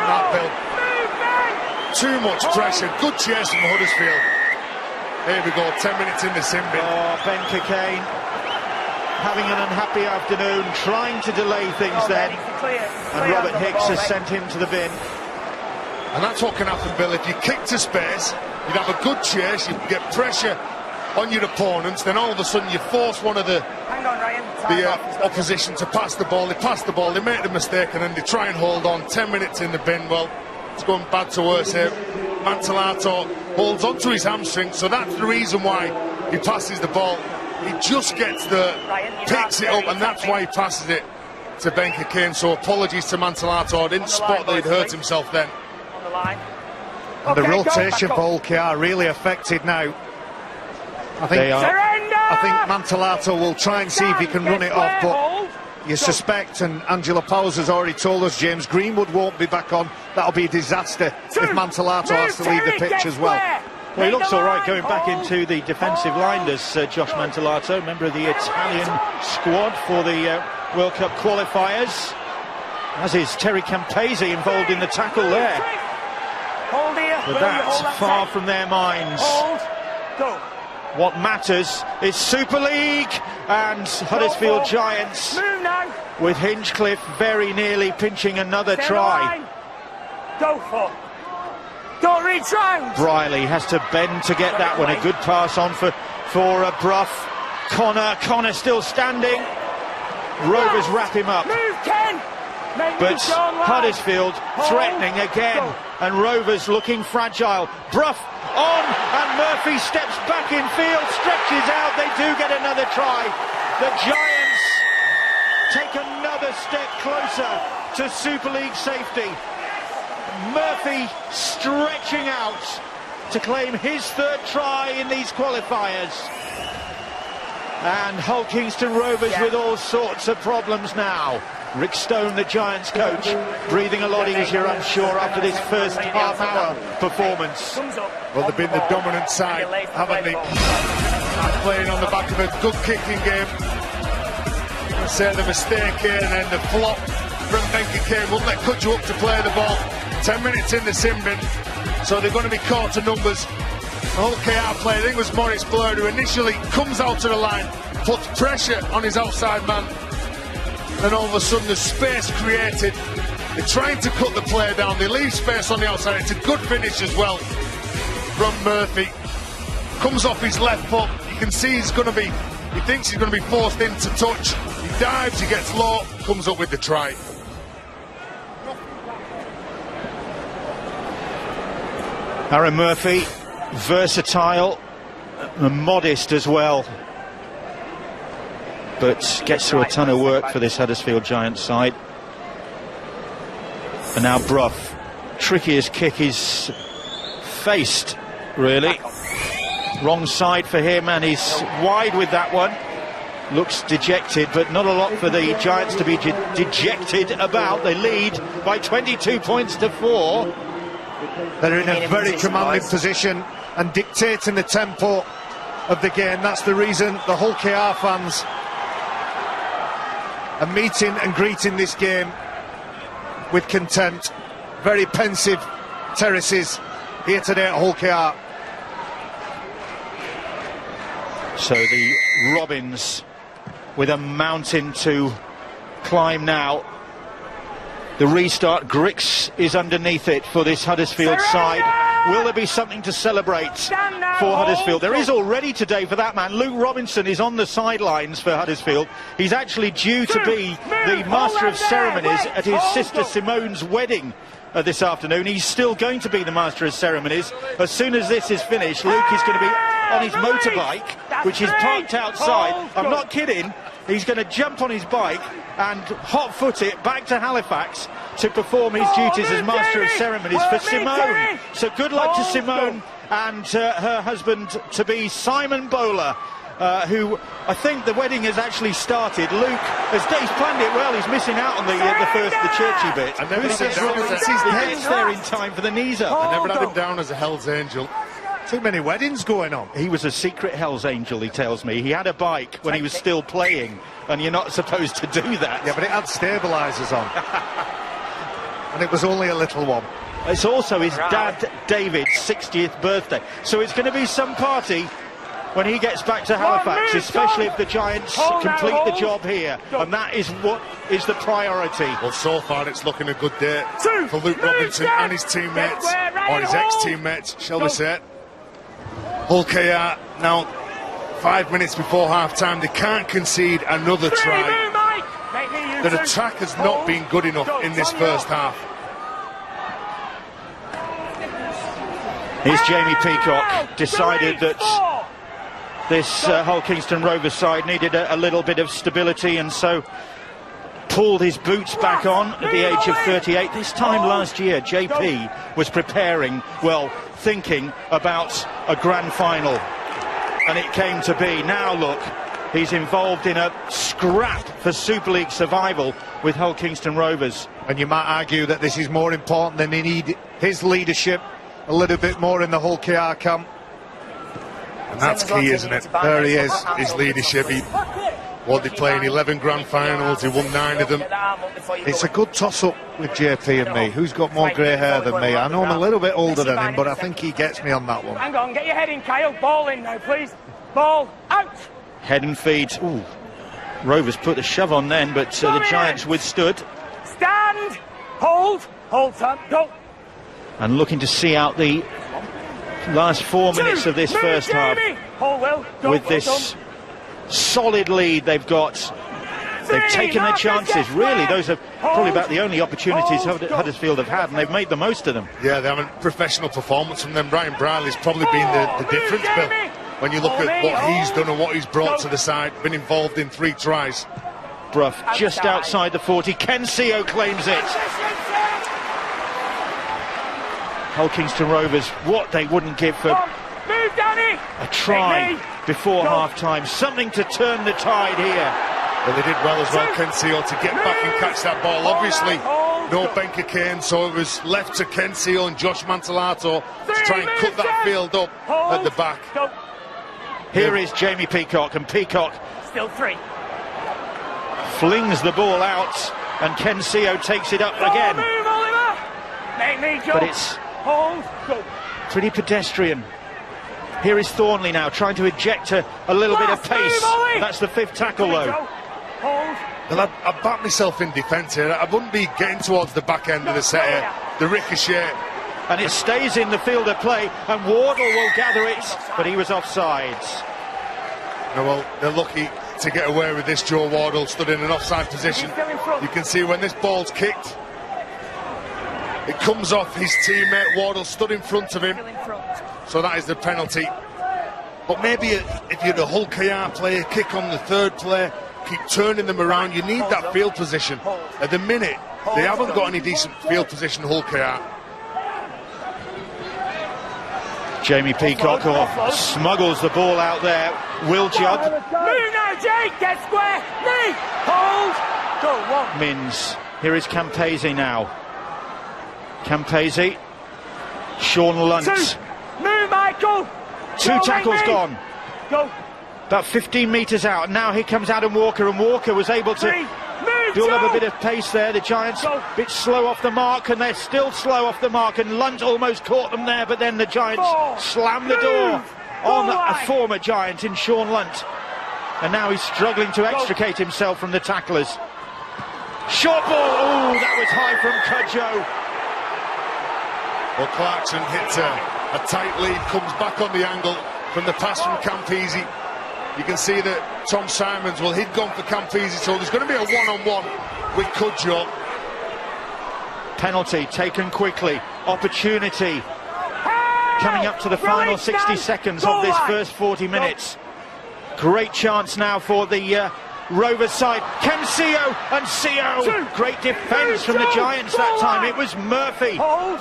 that, Bill. Too much pressure. Good chase from Huddersfield. Here we go, 10 minutes in the sin bin. Oh, Ben Cocaine. having an unhappy afternoon, trying to delay things then, and Robert Hicks has sent him to the bin. And that's what can happen, Bill. If you kick to space, you'd have a good chase, you'd get pressure on your opponents, then all of a sudden you force one of the opposition to pass the ball. They pass the ball, they make the mistake, and then they try and hold on. 10 minutes in the bin. Well, it's going bad to worse here. Mantellato holds onto his hamstring, so that's the reason why he passes the ball. He just picks it up, and that's why he passes it to Ben Kane. So apologies to Mantellato. I didn't spot that he'd hurt himself then. And the rotation for Hull KR really affected now. I think Mantellato will try and see if he can run it off, but you suspect, and Angela Powers has already told us, James Greenwood won't be back on. That'll be a disaster if Mantellato has to leave the pitch as well. Well, he looks all right going back into the defensive line, does Josh Mantellato, member of the Italian squad for the World Cup qualifiers, as is Terry Campese involved in the tackle there. But that's far from their minds. What matters is Super League, and Huddersfield Giants with Hinchcliffe very nearly pinching another try. Go for. Don't reach round. Briley has to bend to get that one. A good pass on for Brough. Connor still standing. Rovers wrap him up. Move, Ken. But Huddersfield threatening again, and Rovers looking fragile. Brough on, and Murphy steps back in field, stretches out. They do get another try. The Giants take another step closer to Super League safety. Murphy stretching out to claim his third try in these qualifiers. And Hull Kingston Rovers with all sorts of problems now. Rick Stone, the Giants coach, breathing a lot easier, I'm sure, after this first half-hour performance. Well, they've been the dominant side, haven't they? Playing on the back of a good kicking game. I say the mistake here, and then the flop from Ben Kane won't let Kudju up to play the ball. 10 minutes in the sin bin, so they're going to be caught to numbers. The Hull KR player, I think it was Maurice Blur, who initially comes out to the line, puts pressure on his outside man, and all of a sudden there's space created. They're trying to cut the player down, they leave space on the outside. It's a good finish as well from Murphy. Comes off his left foot, you can see he thinks he's going to be forced into touch. He dives, he gets low, comes up with the try. Aaron Murphy, versatile, modest as well, but gets through a ton of work for this Huddersfield Giants side. And now Brough, trickiest kick he's faced, really. Wrong side for him, and he's wide with that one. Looks dejected, but not a lot for the Giants to be dejected about. They lead by 22 points to 4. They're in a very commanding position and dictating the tempo of the game. That's the reason the Hull KR fans are meeting and greeting this game with contempt. Very pensive terraces here today at Hull KR. So the Robins with a mountain to climb now. The restart, Grix is underneath it for this Huddersfield side. Will there be something to celebrate for Huddersfield? There is already today for that man. Luke Robinson is on the sidelines for Huddersfield. He's actually due to be the Master of Ceremonies at his sister Simone's wedding this afternoon. He's still going to be the Master of Ceremonies. As soon as this is finished, Luke is going to be on his motorbike, which is parked outside. I'm not kidding. He's going to jump on his bike and hot-foot it back to Halifax to perform his duties as Master of Ceremonies for Simone. So good luck to Simone and her husband-to-be Simon Bowler, who I think the wedding has actually started. Luke he's planned it well. He's missing out on the churchy bit. I never He gets there in time for the knees up. I never had him down as a Hell's Angel. Too many weddings going on. He was a secret Hell's Angel, he tells me. He had a bike when he was still playing, and you're not supposed to do that. Yeah, but it had stabilisers on. And it was only a little one. It's also his dad, David's 60th birthday. So it's going to be some party when he gets back to Halifax, especially if the Giants complete the job here, and that is what is the priority. Well, so far it's looking a good day for Luke Robinson and his teammates, or his ex-teammates, shall we say. Hull KR now 5 minutes before half-time. They can't concede another try. The attack has not been good enough in this first half. Here's Jamie Peacock, decided that this Hull Kingston Rovers side needed a little bit of stability, and so pulled his boots back on at the age of 38. This time last year, JP was preparing, well, thinking about a grand final, and it came to be. Now look, he's involved in a scrap for Super League survival with Hull Kingston Rovers. And you might argue that this is more important than they need his leadership a little bit more in the Hull KR camp. And that's key, isn't it? There he is, his leadership. What they play in 11 grand finals, he won 9 of them. It's a good toss-up with JP and me. Who's got more grey hair than me? I know I'm a little bit older than him, but I think he gets me on that one. Hang on, get your head in, Kyle. Ball in now, please. Ball out. Head and feet. Ooh. Rovers put the shove on then, but the Giants withstood. Stand. Hold. Hold, son. Go. And looking to see out the last 4 minutes of this first half with this solid lead they've got. They've taken their chances, really. Those are probably about the only opportunities Huddersfield have had, and they've made the most of them. Yeah, they have a professional performance from them. Brian Brierley's probably been the difference, Bill, when you look at what he's done and what he's brought to the side. Been involved in 3 tries. Bruff just outside the 40. Kensio claims it. Hull Kingston Rovers, what they wouldn't give for a try before half-time. Something to turn the tide here. Well, they did well as well, Kensio, to get back and catch that ball. Obviously, no Benker Kane, so it was left to Kensio and Josh Mantellato to try and cut that field up at the back. Here is Jamie Peacock, and Peacock still 3. Flings the ball out, and Kensio takes it up again. But it's pretty pedestrian. Here is Thornley now, trying to eject a little bit of pace. That's the 5th tackle, though. Well, I back myself in defence here. I wouldn't be getting towards the back end of the set here. The ricochet. And it stays in the field of play, and Wardle will gather it, but he was offsides. No, well, they're lucky to get away with this. Joe Wardle stood in an offside position. You can see when this ball's kicked, it comes off his teammate. Wardle stood in front of him, so that is the penalty. But maybe if you're the Hull KR player, kick on the 3rd play, keep turning them around. You need that field position. At the minute, they haven't got any decent field position, Hull KR. Jamie Peacock smuggles the ball out there. Will Judd. Move now, Jake. Get square. Knee. Hold. Go. 1. Mins. Here is Campese now. Campese. Sean Lunt. 2. Move, Michael. 2 tackles gone. Go. About 15 metres out. Now here comes Adam Walker, and Walker was able to build up a bit of pace there. The Giants a bit slow off the mark, and they're still slow off the mark, and Lunt almost caught them there, but then the Giants slammed the door on a former Giant in Sean Lunt, and now he's struggling to extricate himself from the tacklers. Short ball. Oh, that was high from Cudjoe. Well, Clarkson hits a tight lead, comes back on the angle from the pass from Campese. You can see that Tom Simons, well, he'd gone for Campese, so there's going to be a one-on-one with Cudjoe. Penalty taken quickly. Opportunity coming up to the final 60 seconds of this first 40 minutes. Great chance now for the Rovers side. Kensio and Sio. Great defence from the Giants that time. It was Murphy. Hold.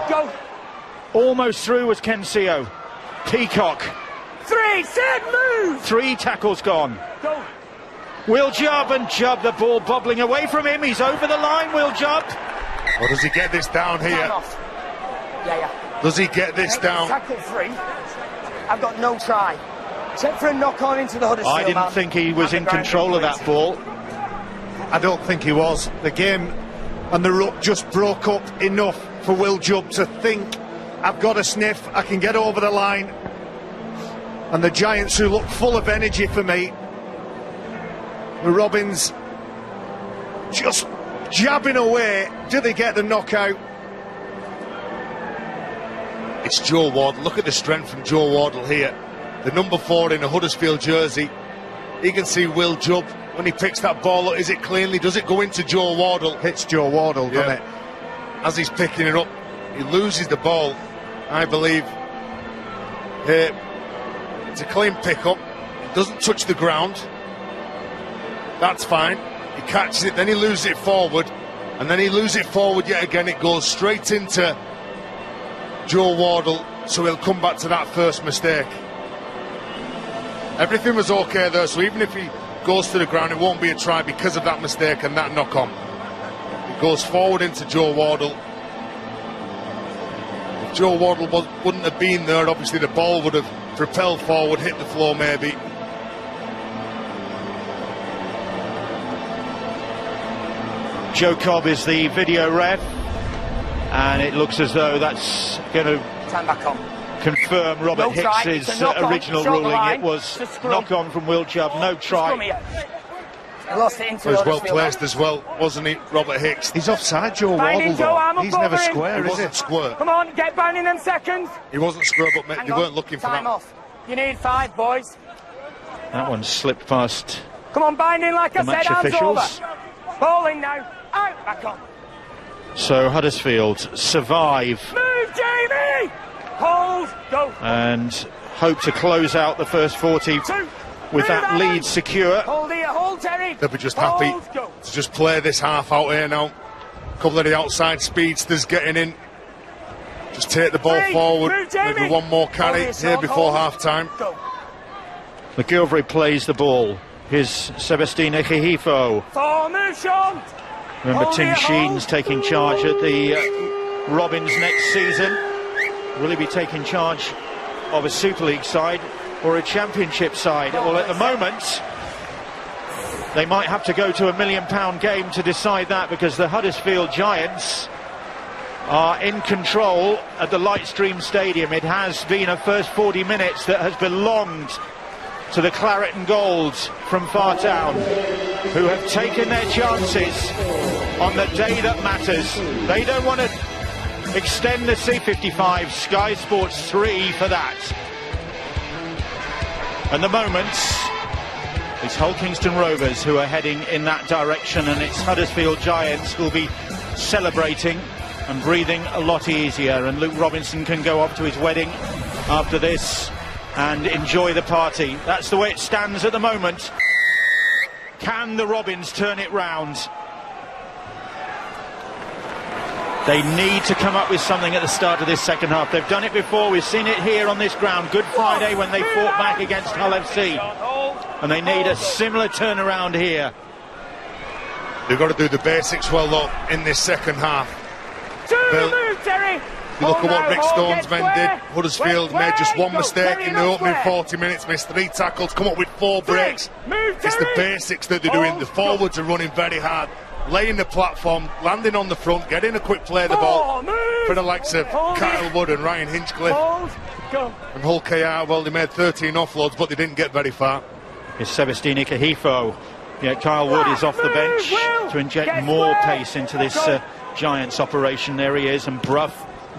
Go. Almost through was Kensio. Peacock. 3. Set. Move. 3 tackles gone. Go. Will Jubb, and Jubb, the ball bobbling away from him. He's over the line, Will Jubb. Or does he get this down here? Does he get this down? Tackle 3. I've got no try. Check for a knock-on into the Huddersfield. I didn't think he was in control of that ball. I don't think he was. The game and the ruck just broke up enough for Will Jubb to think, I've got a sniff, I can get over the line. And the Giants, who look full of energy for me, the Robins just jabbing away. Do they get the knockout? It's Joe Wardle. Look at the strength from Joe Wardle here. The number 4 in a Huddersfield jersey. You can see Will Jubb when he picks that ball up. Is it cleanly? Does it go into Joe Wardle? Hits Joe Wardle, doesn't it? As he's picking it up, he loses the ball, I believe. It's a clean pick-up. It doesn't touch the ground. That's fine. He catches it, then he loses it forward, and then he loses it forward yet again. It goes straight into Joe Wardle, so he'll come back to that first mistake. Everything was okay there, so even if he goes to the ground, it won't be a try because of that mistake and that knock-on. It goes forward into Joe Wardle. If Joe Wardle wouldn't have been there, obviously the ball would have propelled forward, hit the floor maybe. Joe Cobb is the video ref, and it looks as though that's going to confirm Robert Hicks's original ruling. It was knock-on from Will Jubb, no try. He lost it into He was well placed as well, wasn't he, Robert Hicks? He's offside, Joe Wardle, though. He's never square, He is wasn't it? square. Come on, get bound in them seconds. He wasn't square, but mate, they weren't looking for Time that. off. You need 5, boys. That one slipped past Come on, bind in like the I said, match hands officials. over. Bowling now. Out, back on. So Huddersfield survive Move, Jamie! Hold, go. and hope to close out the first 40 with that lead secure. Hold here, hold, Terry. They'll be just happy Hold, go. to just play this half out here now. A couple of the outside speedsters getting in. Just take the ball forward. Move, Jamie. Maybe one more carry Hold here before hold. half-time. Go. McGilvray plays the ball. Here's Sebastien Ekehifo. 4, move, Sean. Remember, Hold Tim here, Sheen's hold. taking charge at the Robins next season. Will he be taking charge of a Super League side or a Championship side? Well, at the moment, they might have to go to £1 million game to decide that, because the Huddersfield Giants are in control at the Lightstream Stadium. It has been a first 40 minutes that has belonged to the Claret and Golds from Fartown, who have taken their chances on the day that matters. They don't want to extend the C55, Sky Sports 3 for that. And the moment, it's Hull Kingston Rovers who are heading in that direction, and it's Huddersfield Giants who'll be celebrating and breathing a lot easier, and Luke Robinson can go off to his wedding after this and enjoy the party. That's the way it stands at the moment. Can the Robins turn it round? They need to come up with something at the start of this second half. They've done it before. We've seen it here on this ground. Good Friday when they fought back against Hull FC. And they need a similar turnaround here. They've got to do the basics well, though, in this second half. Move, Terry. You look at what Hold Rick now, hold, Stone's get men square. did. Huddersfield Square, made just one go. mistake Terry, in the not opening square. 40 minutes, missed 3 tackles, come up with 4 Three. breaks. Move, It's the Terry. basics that they're doing. Hold, The forwards are running very hard, laying the platform, landing on the front, getting a quick play of the ball. Move. For the likes of Hold Kyle it. Wood and Ryan Hinchcliffe Hold, go. and Hull KR. Well, they made 13 offloads, but they didn't get very far. Here's Sebastien Ekehifo. Yeah, Kyle Wood is off the bench to inject more pace into this Giants operation. There he is, and Brough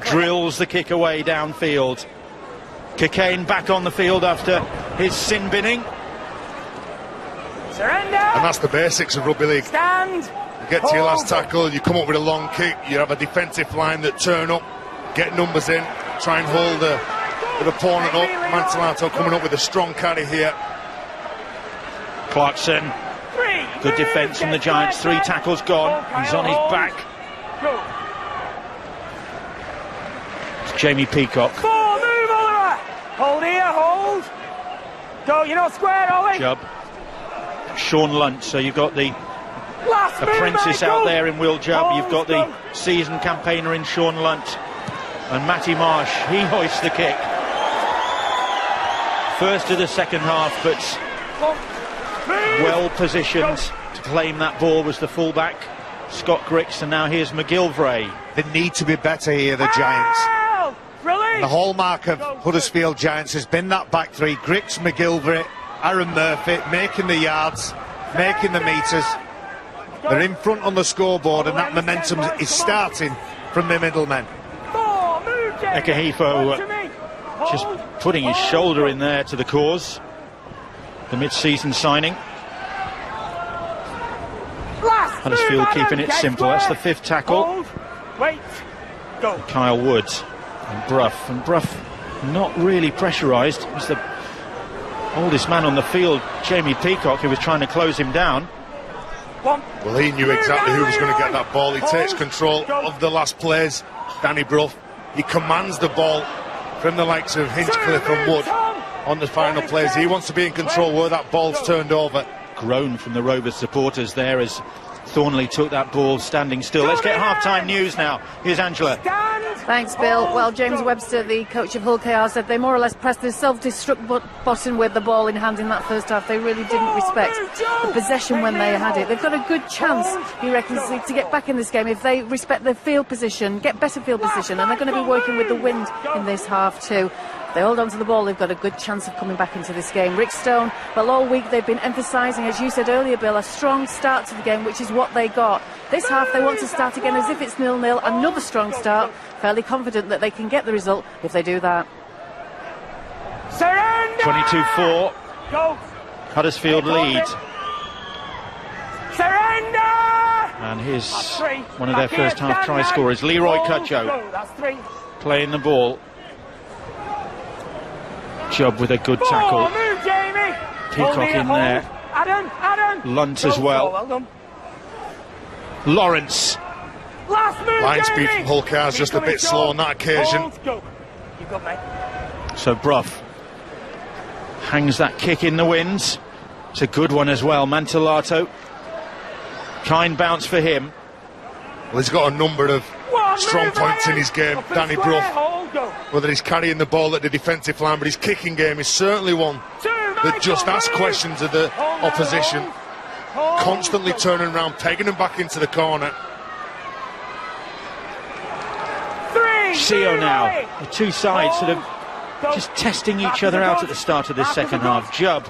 drills the kick away downfield. Cockayne back on the field after his sin binning. Surrender. And that's the basics of rugby league. Stand. You get to your last tackle, you come up with a long kick, you have a defensive line that turn up, get numbers in, try and hold the opponent up. Mantellato coming up with a strong carry here. Clarkson, good defence from the Giants. 3 tackles gone. He's on his back. Go. It's Jamie Peacock. 4, move, Oliver. Hold here, hold. Go, you're not square, Ollie. Jubb. Sean Lunt. So you've got the Last move, apprentice mate, out go. there in Will Jubb. Hold, You've got the go. seasoned campaigner in Sean Lunt. And Matty Marsh, he hoists the kick. First of the second half, but well positioned to claim that ball was the fullback, Scott Grix, and now here's McGilvray. They need to be better here, the Giants. Release. The hallmark of Huddersfield Giants has been that back three. Griggs, McGilvery, Aaron Murphy, making the yards, making the metres. They're in front on the scoreboard, and that momentum is starting from the middlemen. Ekahifo just putting his shoulder in there to the cause. The mid-season signing. Huddersfield keeping it simple. That's the fifth tackle. Wait, go. Kyle Woods and Brough not really pressurised. It was the oldest man on the field, Jamie Peacock, who was trying to close him down. Well, he knew exactly who was going to get that ball. He takes control of the last plays, Danny Brough. He commands the ball from the likes of Hinchcliffe and Wood on the final plays. He wants to be in control where that ball's turned over. Groan from the Rovers supporters there as Thornley took that ball standing still. Let's get half-time news now. Here's Angela. Thanks, Bill. Well, James Webster, the coach of Hull KR, said they more or less pressed the self-destruct button with the ball in hand in that first half. They really didn't respect the possession when they had it. They've got a good chance, he reckons, to get back in this game if they respect their field position, get better field position, and they're going to be working with the wind in this half too. They hold on to the ball, they've got a good chance of coming back into this game. Rick Stone, well, all week they've been emphasising, as you said earlier, Bill, a strong start to the game, which is what they got. This half they want to start again as if it's 0-0, another strong start. Fairly confident that they can get the result if they do that. Surrender! 22-4. Go. Huddersfield lead. Surrender! And here's one of their first half try scorers, Leroy Cudjoe, That's three. playing the ball. Job with a good tackle. Move, Jamie. Peacock in there. Adam. Lunt as well. Well done. Lawrence. Last move, Line speed Jamie. from Hull KR is just a bit slow on that occasion. Hold, go. You got mate. So Brough hangs that kick in the winds. It's a good one as well. Mantellato. Kind bounce for him. Well, he's got a number of strong points in his game, Danny Brough. Whether he's carrying the ball at the defensive line, but his kicking game is certainly one that just asks questions of the opposition. Constantly turning around, pegging him back into the corner. CO now. The two sides sort of just testing each other out at the start of this second half. Jubb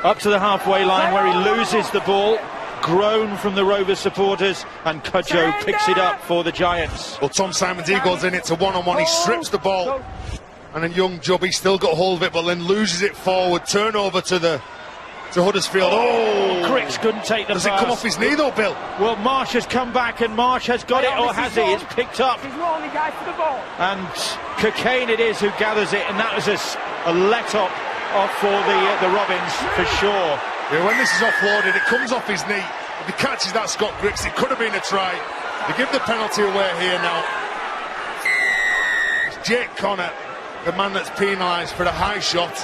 up to the halfway line where he loses the ball. Groan from the Rovers supporters, and Cudjoe picks it up for the Giants. Well, Tom Simons, he goes in, it's a one-on-one, he strips the ball, and then young Jubb, he's still got hold of it, but then loses it forward, turnover to Huddersfield. Oh! Griggs couldn't take the pass. Does it come off his knee though, Bill? Well, Marsh has come back, and Marsh has got it, or has he? It's picked up. He's the only guy for the ball. And Cocaine it is who gathers it, and that was a let-up off for the Robins, for sure. Yeah, when this is offloaded, it comes off his knee. If he catches that, Scott Griggs, it could have been a try. They give the penalty away here now. It's Jake Connor, the man that's penalised for a high shot.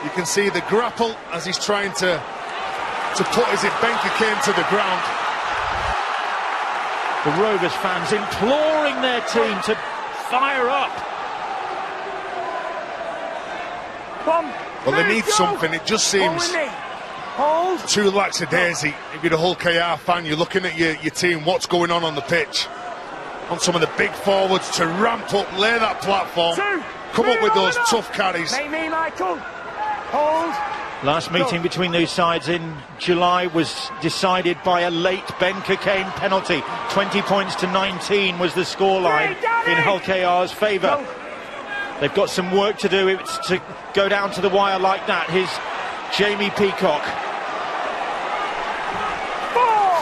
You can see the grapple as he's trying to put as if Benker came to the ground. The Rovers fans imploring their team to fire up. Well, they need something. It just seems too lackadaisy. If you're a Hull KR fan, you're looking at your team, what's going on the pitch. On some of the big forwards to ramp up, lay that platform, come up with those tough carries. Last meeting between those sides in July was decided by a late Ben Cocaine penalty. 20 points to 19 was the scoreline in Hull KR's favour. They've got some work to do to go down to the wire like that. Here's Jamie Peacock.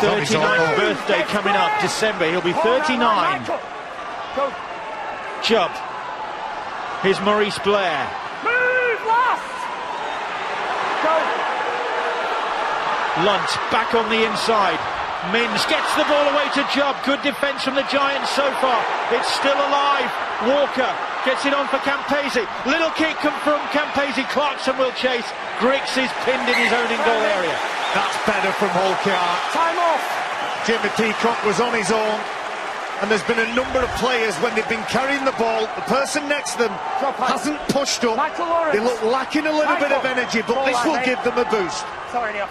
39th birthday coming up, December. He'll be 39. Jubb. Here's Maurice Blair. Lunt back on the inside. Minns gets the ball away to Jubb. Good defence from the Giants so far. It's still alive. Walker gets it on for Campese. Little kick from Campese. Clarkson will chase. Griggs is pinned in his own in-goal area. That's better from Hull KR. Time off. Jimmy Peacock was on his own, and there's been a number of players when they've been carrying the ball, the person next to them hasn't pushed up. They look lacking a little bit of energy, but this will give them a boost. Sorry, Neil.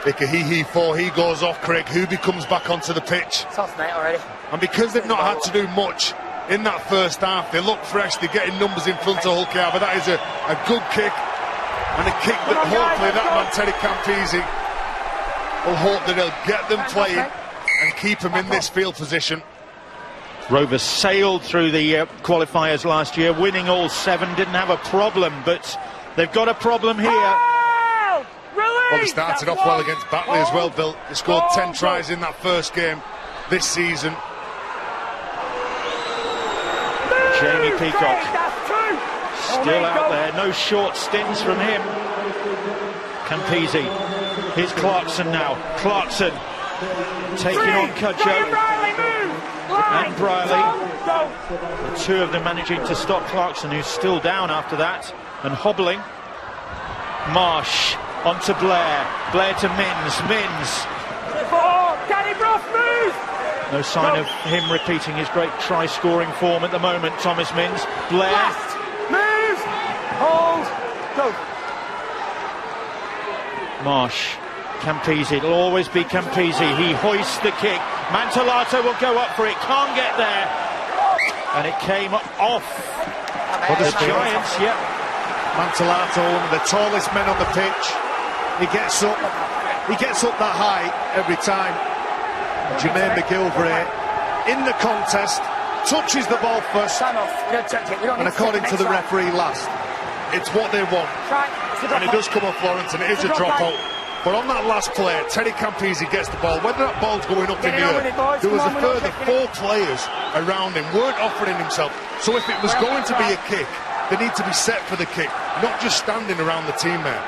Ekahifo, he goes off, Craig. Who comes back onto the pitch? It's off, mate, already. And because they've not had to do much in that first half. They look fresh, they're getting numbers in front of Hull KR, but that is a good kick, and a kick that hopefully that man, Teddy Campese, will hope that he'll get them playing and keep them in this field position. Rovers sailed through the qualifiers last year, winning all 7, didn't have a problem, but they've got a problem here. Well, they started off well against Batley as well, Bill. They scored 10 tries in that first game this season. Jamie Peacock still out there, no short stints from him. Campese, here's Clarkson now. Clarkson taking on Cudjoe and Briley. The two of them managing to stop Clarkson, who's still down after that and hobbling. Marsh onto Blair, Blair to Minns. No sign of him repeating his great try-scoring form at the moment, Thomas Minns. Blair. Move! Hold! Go! Marsh. Campese, it'll always be Campese. He hoists the kick. Mantellato will go up for it, can't get there. And it came off. For the Giants, yep. Mantellato, one of the tallest men on the pitch. He gets up that high every time. Jermaine McGilvray in the contest, touches the ball first, and according to the referee, last. It's what they want, and it does come off Lawrence, and it is a dropout. But on that last play, Teddy Campese gets the ball. Whether that ball's going up in the air, there was a further 4 players around him, weren't offering himself. So if it was going to be a kick, they need to be set for the kick, not just standing around the teammate.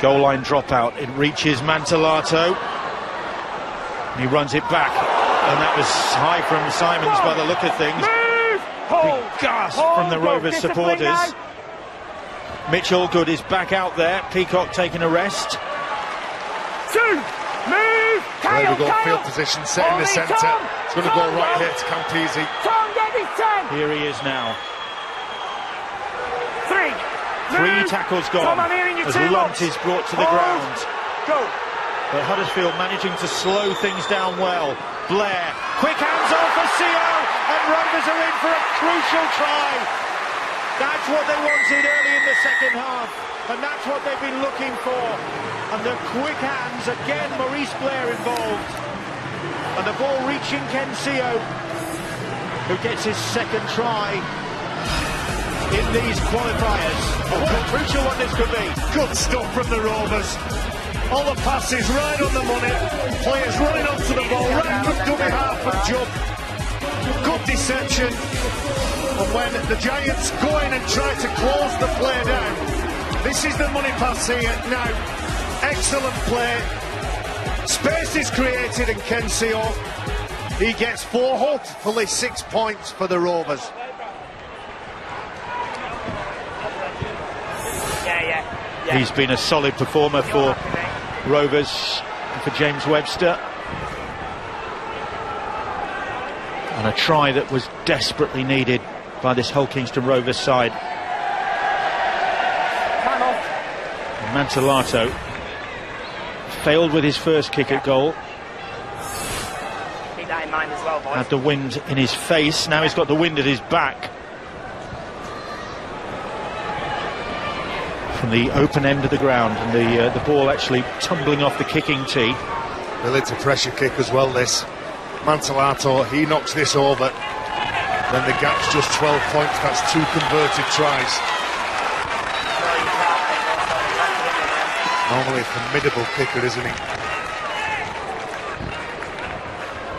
Goal line dropout, it reaches Mantellato. He runs it back, and that was high from Simons by the look of things. Big gasp from the Rovers supporters. Mitch Allgood is back out there. Peacock taking a rest. There we go, field position set in the centre. It's going to go right here to Campese. Here he is now. 3 tackles gone as Lunt is brought to the ground. But Huddersfield managing to slow things down well. Blair, quick hands on for CO, and Rovers are in for a crucial try. That's what they wanted early in the second half, and that's what they've been looking for. And the quick hands, again Maurice Blair involved. And the ball reaching Ken CO, who gets his second try in these qualifiers. What a crucial one this could be. Good stuff from the Rovers. All the passes right on the money. Players running onto the ball, right from dummy half and jump. Good deception. And when the Giants go in and try to close the play down, this is the money pass here now. Excellent play. Space is created, and Ken CO, he gets 4, hopefully 6 points for the Rovers. He's been a solid performer for Rovers and for James Webster. And a try that was desperately needed by this Hull Kingston Rovers side. Mantellato failed with his first kick at goal. Keep that in mind as well, boys. Had the wind in his face, now he's got the wind at his back. From the open end of the ground, and the ball actually tumbling off the kicking tee. Well, it's a pressure kick as well, this. Mantellato, he knocks this over. Then the gap's just 12 points, that's 2 converted tries. Normally a formidable kicker, isn't he?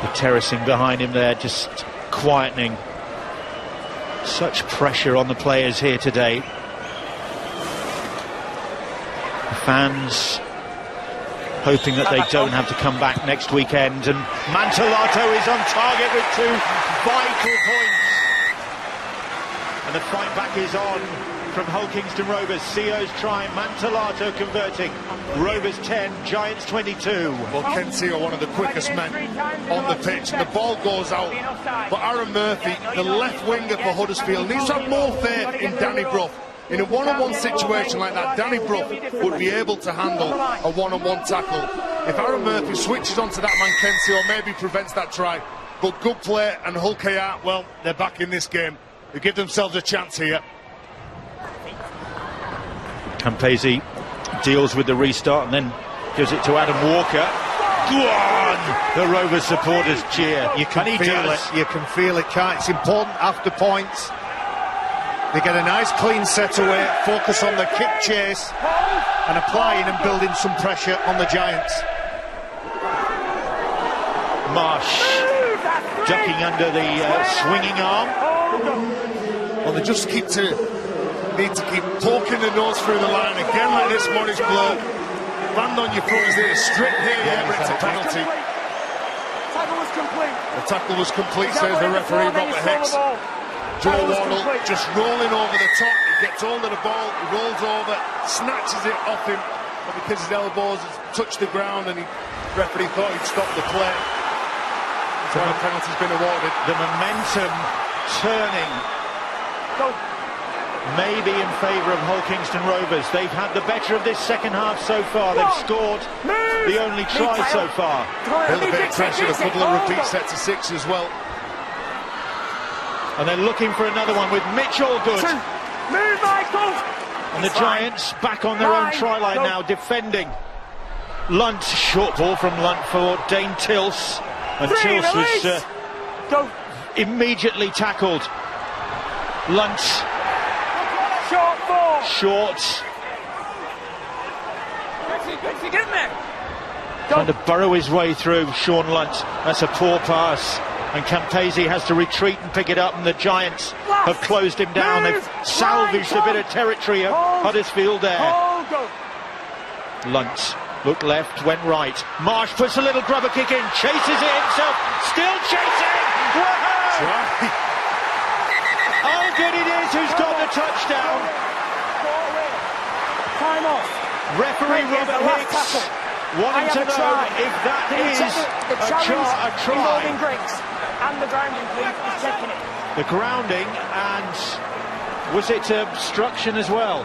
The terracing behind him there, just quietening. Such pressure on the players here today. Fans hoping that they don't have to come back next weekend, and Mantellato is on target with 2 vital points. And the fight back is on from Hull Kingston Rovers. CO's try, Mantellato converting. Rovers 10, Giants 22. Well, Ken CO, one of the quickest men on the pitch, and the ball goes out. But Aaron Murphy, the left winger for Huddersfield, needs to have more faith in Danny Brough. In a one-on-one situation like that, Danny Brough would be able to handle a one-on-one tackle. If Aaron Murphy switches onto that man Kenzie or maybe prevents that try, but good play, and Hull KR, well, they're back in this game. They give themselves a chance here. Campese deals with the restart and then gives it to Adam Walker. Go on! The Rovers supporters cheer. You can feel it. You can feel it, can't. It's important after points. They get a nice clean set away, focus on the kick chase and applying and building some pressure on the Giants. Marsh ducking under the swinging arm. Well, they just need to keep poking the nose through the line again like this. Morris Blur, land on your foot is there, straight here, but it's a penalty. Tackle was complete. The tackle was complete, says the referee, Robert Hicks. Joe Wardle just rolling over the top. He gets hold of the ball, he rolls over, snatches it off him, but because his elbows touched the ground and the referee thought he'd stop the play. So the penalty's been awarded. The momentum turning maybe in favour of Hull Kingston Rovers. They've had the better of this second half so far. They've scored the only try so far. A little bit of pressure, a couple of repeat sets of 6 as well. And they're looking for another one with Mitch Allgood. Move, Michael! And the Giants back on their own try line now, defending. Lunt, short ball from Lunt for Dane Tilse. And Tilse was immediately tackled. Lunt. Short ball! Short. Trying to burrow his way through Sean Lunt. That's a poor pass. And Campese has to retreat and pick it up, and the Giants have closed him down. They've salvaged a bit of territory at Huddersfield there. Lunt looked left, went right. Marsh puts a little grubber kick in, chases it himself, still chasing! Allgood it is who's got the touchdown. Time off. Referee Robert Hicks wanting to know if that is a try. Involving Griggs. And the grounding, please, is checking it. The grounding, and was it obstruction as well?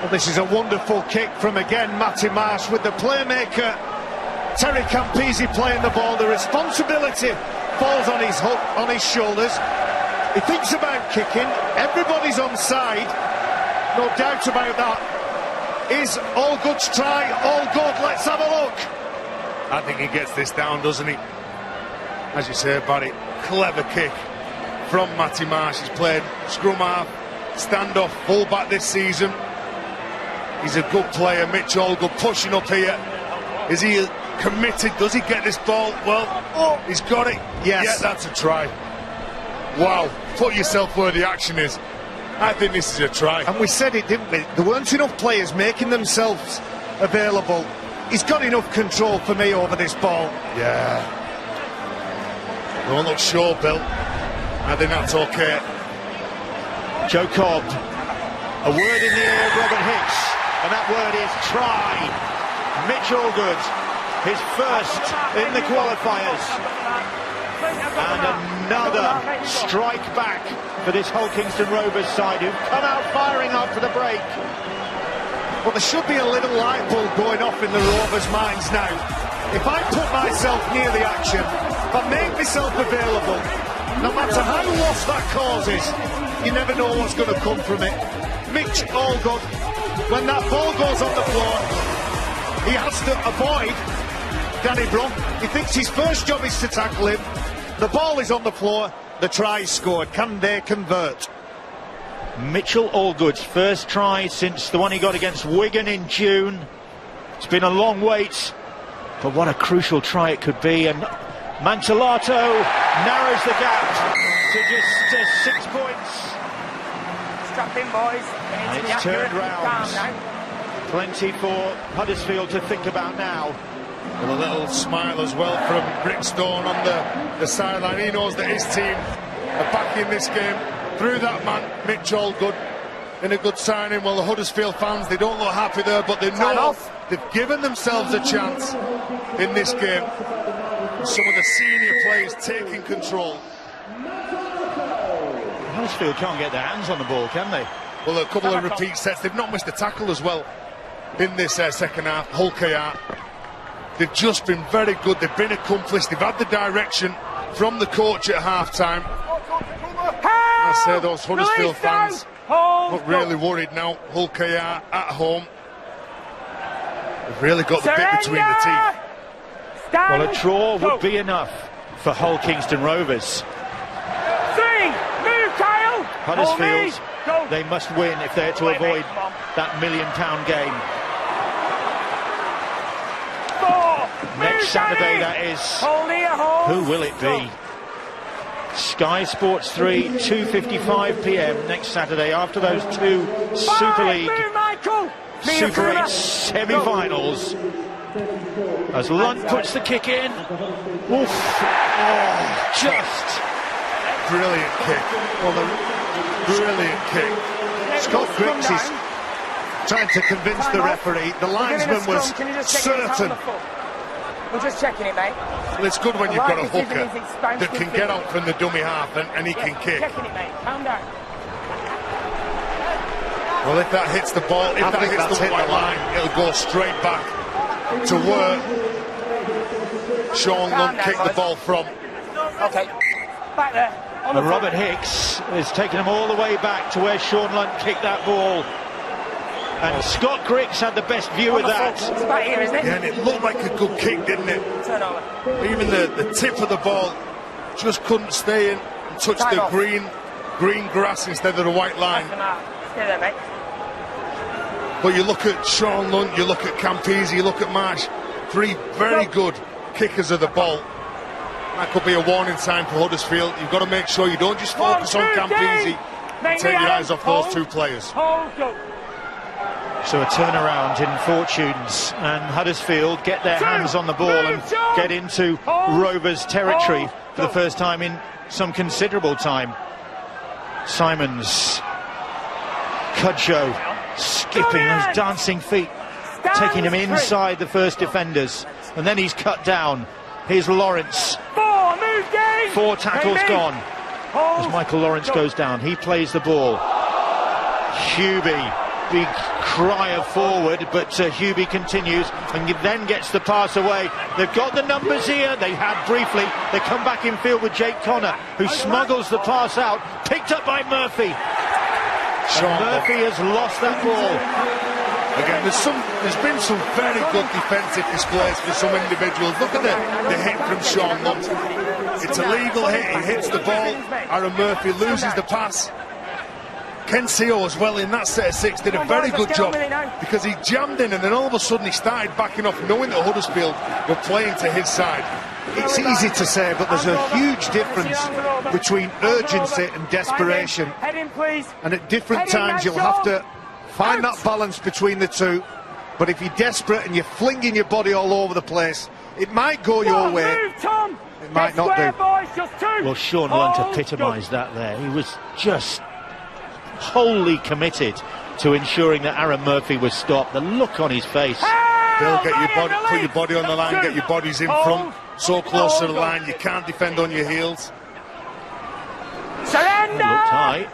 Well, this is a wonderful kick from, again, Matty Marsh with the playmaker Terry Campese playing the ball. The responsibility falls on his shoulders. He thinks about kicking. Everybody's on side. No doubt about that. Is Allgood's try all good? Let's have a look. I think he gets this down, doesn't he? As you say, Barry, clever kick from Matty Marsh. He's played scrum half, stand-off, full-back this season. He's a good player. Mitch Allgood pushing up here. Is he committed? Does he get this ball? Well, he's got it. Yes. Yeah, that's a try. Wow, put yourself where the action is. I think this is a try. And we said it, didn't we? There weren't enough players making themselves available. He's got enough control for me over this ball. Yeah. Don't look sure, Bill. I think that's okay. Joe Cobb. A word in the ear of Robert Hicks, and that word is try. Mitch Allgood, his first in the qualifiers. And another strike back for this Hull Kingston Rovers side, who've come out firing after the break. Well, there should be a little light bulb going off in the Rovers' minds now. If I put myself near the action, if I make myself available, no matter how lost that causes, you never know what's going to come from it. Mitch Allgood, when that ball goes on the floor, he has to avoid Danny Brunt. He thinks his first job is to tackle him. The ball is on the floor, the try is scored. Can they convert? Mitchell Allgood's first try since the one he got against Wigan in June. It's been a long wait, but what a crucial try it could be. And Mantellato narrows the gap to just 6 points. Strap in, boys. And it's turned round. Plenty for Huddersfield to think about now. With a little smile as well from Brickstone on the sideline. He knows that his team are back in this game through that man, Mitch Allgood, in a good signing. Well, the Huddersfield fans, they don't look happy there, but they know they've given themselves a chance in this game. Some of the senior players taking control. Huddersfield can't get their hands on the ball, can they? Well, a couple of repeat sets. They've not missed a tackle as well in this second half. Hull KR. They've just been very good. They've been accomplished. They've had the direction from the coach at half-time. I say those Huddersfield fans not really worried now. Hull KR at home. They've really got the bit between the teeth. Well, a draw would be enough for Hull Kingston Rovers. Huddersfield, they must win if they're to avoid that £1 million game. Next Saturday, that is. Who will it be? Sky Sports 3, 2:55 p.m. next Saturday, after those two Super League Super 8 semi-finals. As Lunt puts the kick in. Oof. Oh, just brilliant kick. Brilliant kick. Scott Griggs is trying to convince the referee. The linesman was certain. We're just checking it, mate. Well, it's good when you've got a hooker that can get out from the dummy half and he can kick. Checking it, mate. Calm down. Well, if that hits the ball, if that hits the white line, it'll go straight back to where Sean Lunt kicked the ball from. Okay. Back there. And Robert Hicks is taking them all the way back to where Sean Lunt kicked that ball. And Scott Griggs had the best view of that. It's back here, isn't it? Yeah, and it looked like a good kick, didn't it? Turn over. Even the tip of the ball just couldn't stay in and touch the green grass instead of the white line. Stay there, mate. But you look at Sean Lunt, you look at Campese, you look at Marsh, three very good kickers of the ball. That could be a warning sign for Huddersfield. You've got to make sure you don't just focus on Campese and take your eyes off those two players. So a turnaround in fortunes, and Huddersfield get their hands on the ball and get into Rovers territory for the first time in some considerable time. Simons, Cudjoe skipping those dancing feet, taking him inside the first defenders, and then he's cut down. Here's Lawrence. 4 tackles gone as Michael Lawrence goes down. He plays the ball. Hubie, big cry of forward, but Hubie continues and then gets the pass away. They've got the numbers here. They had briefly. They come back in field with Jake Connor, who smuggles the pass out, picked up by Murphy. Murphy has lost that ball. Again, there's been some very good defensive displays for some individuals. Look at the hit from Sean Lunt. It's a legal hit. He hits the ball. Aaron Murphy loses the pass. Ken Seo as well in that set of 6 did a very good job because he jammed in and then all of a sudden he started backing off, knowing that Huddersfield were playing to his side. It's easy to say, but there's a huge difference between urgency and desperation. And at different times you'll have to find that balance between the two. But if you're desperate and you're flinging your body all over the place, it might go your way. It might not do. Well, Sean Lunt epitomised that there. He was just wholly committed to ensuring that Aaron Murphy was stopped. The look on his face. They'll get your body, put your body on the line, get your bodies in front, so close to the line, you can't defend on your heels. Surrender! Looked tight.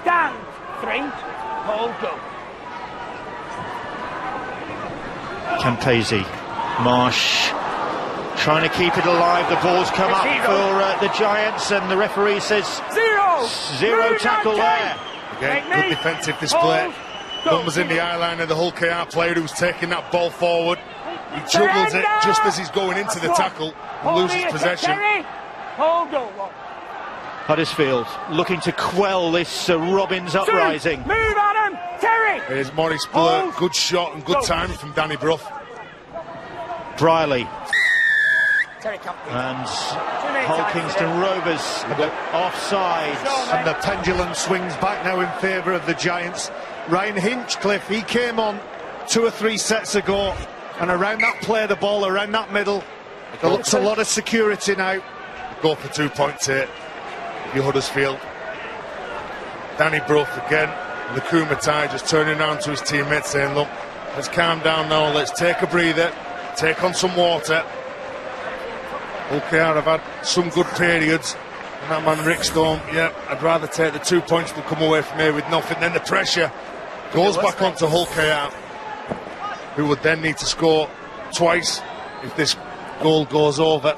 Stand. 3. Hold, go. Campese, Marsh trying to keep it alive. The ball's come up for the Giants, and the referee says zero tackle there. Again, good defensive display. Numbers in the eye line of the Hull KR player who's taking that ball forward. He juggles it just as he's going into the tackle and loses possession. Huddersfield looking to quell this Robbins uprising. Move on him, Terry! Here's Maurice Blurt, good shot and good timing from Danny Brough. Briley. And Hull Kingston Rovers offside. And the pendulum swings back now in favour of the Giants. Ryan Hinchcliffe, he came on 2 or 3 sets ago, and around that play the ball, around that middle, there looks a lot of security now. Go for 2 points here, you Huddersfield. Danny Brough again, and the Kumatai just turning around to his teammates saying, look, let's calm down now, let's take a breather, take on some water. Okay, I've had some good periods. And that man Rick Stone, yeah, I'd rather take the 2 points than come away from here with nothing. Then the pressure goes back onto Hull KR, who would then need to score twice if this goal goes over.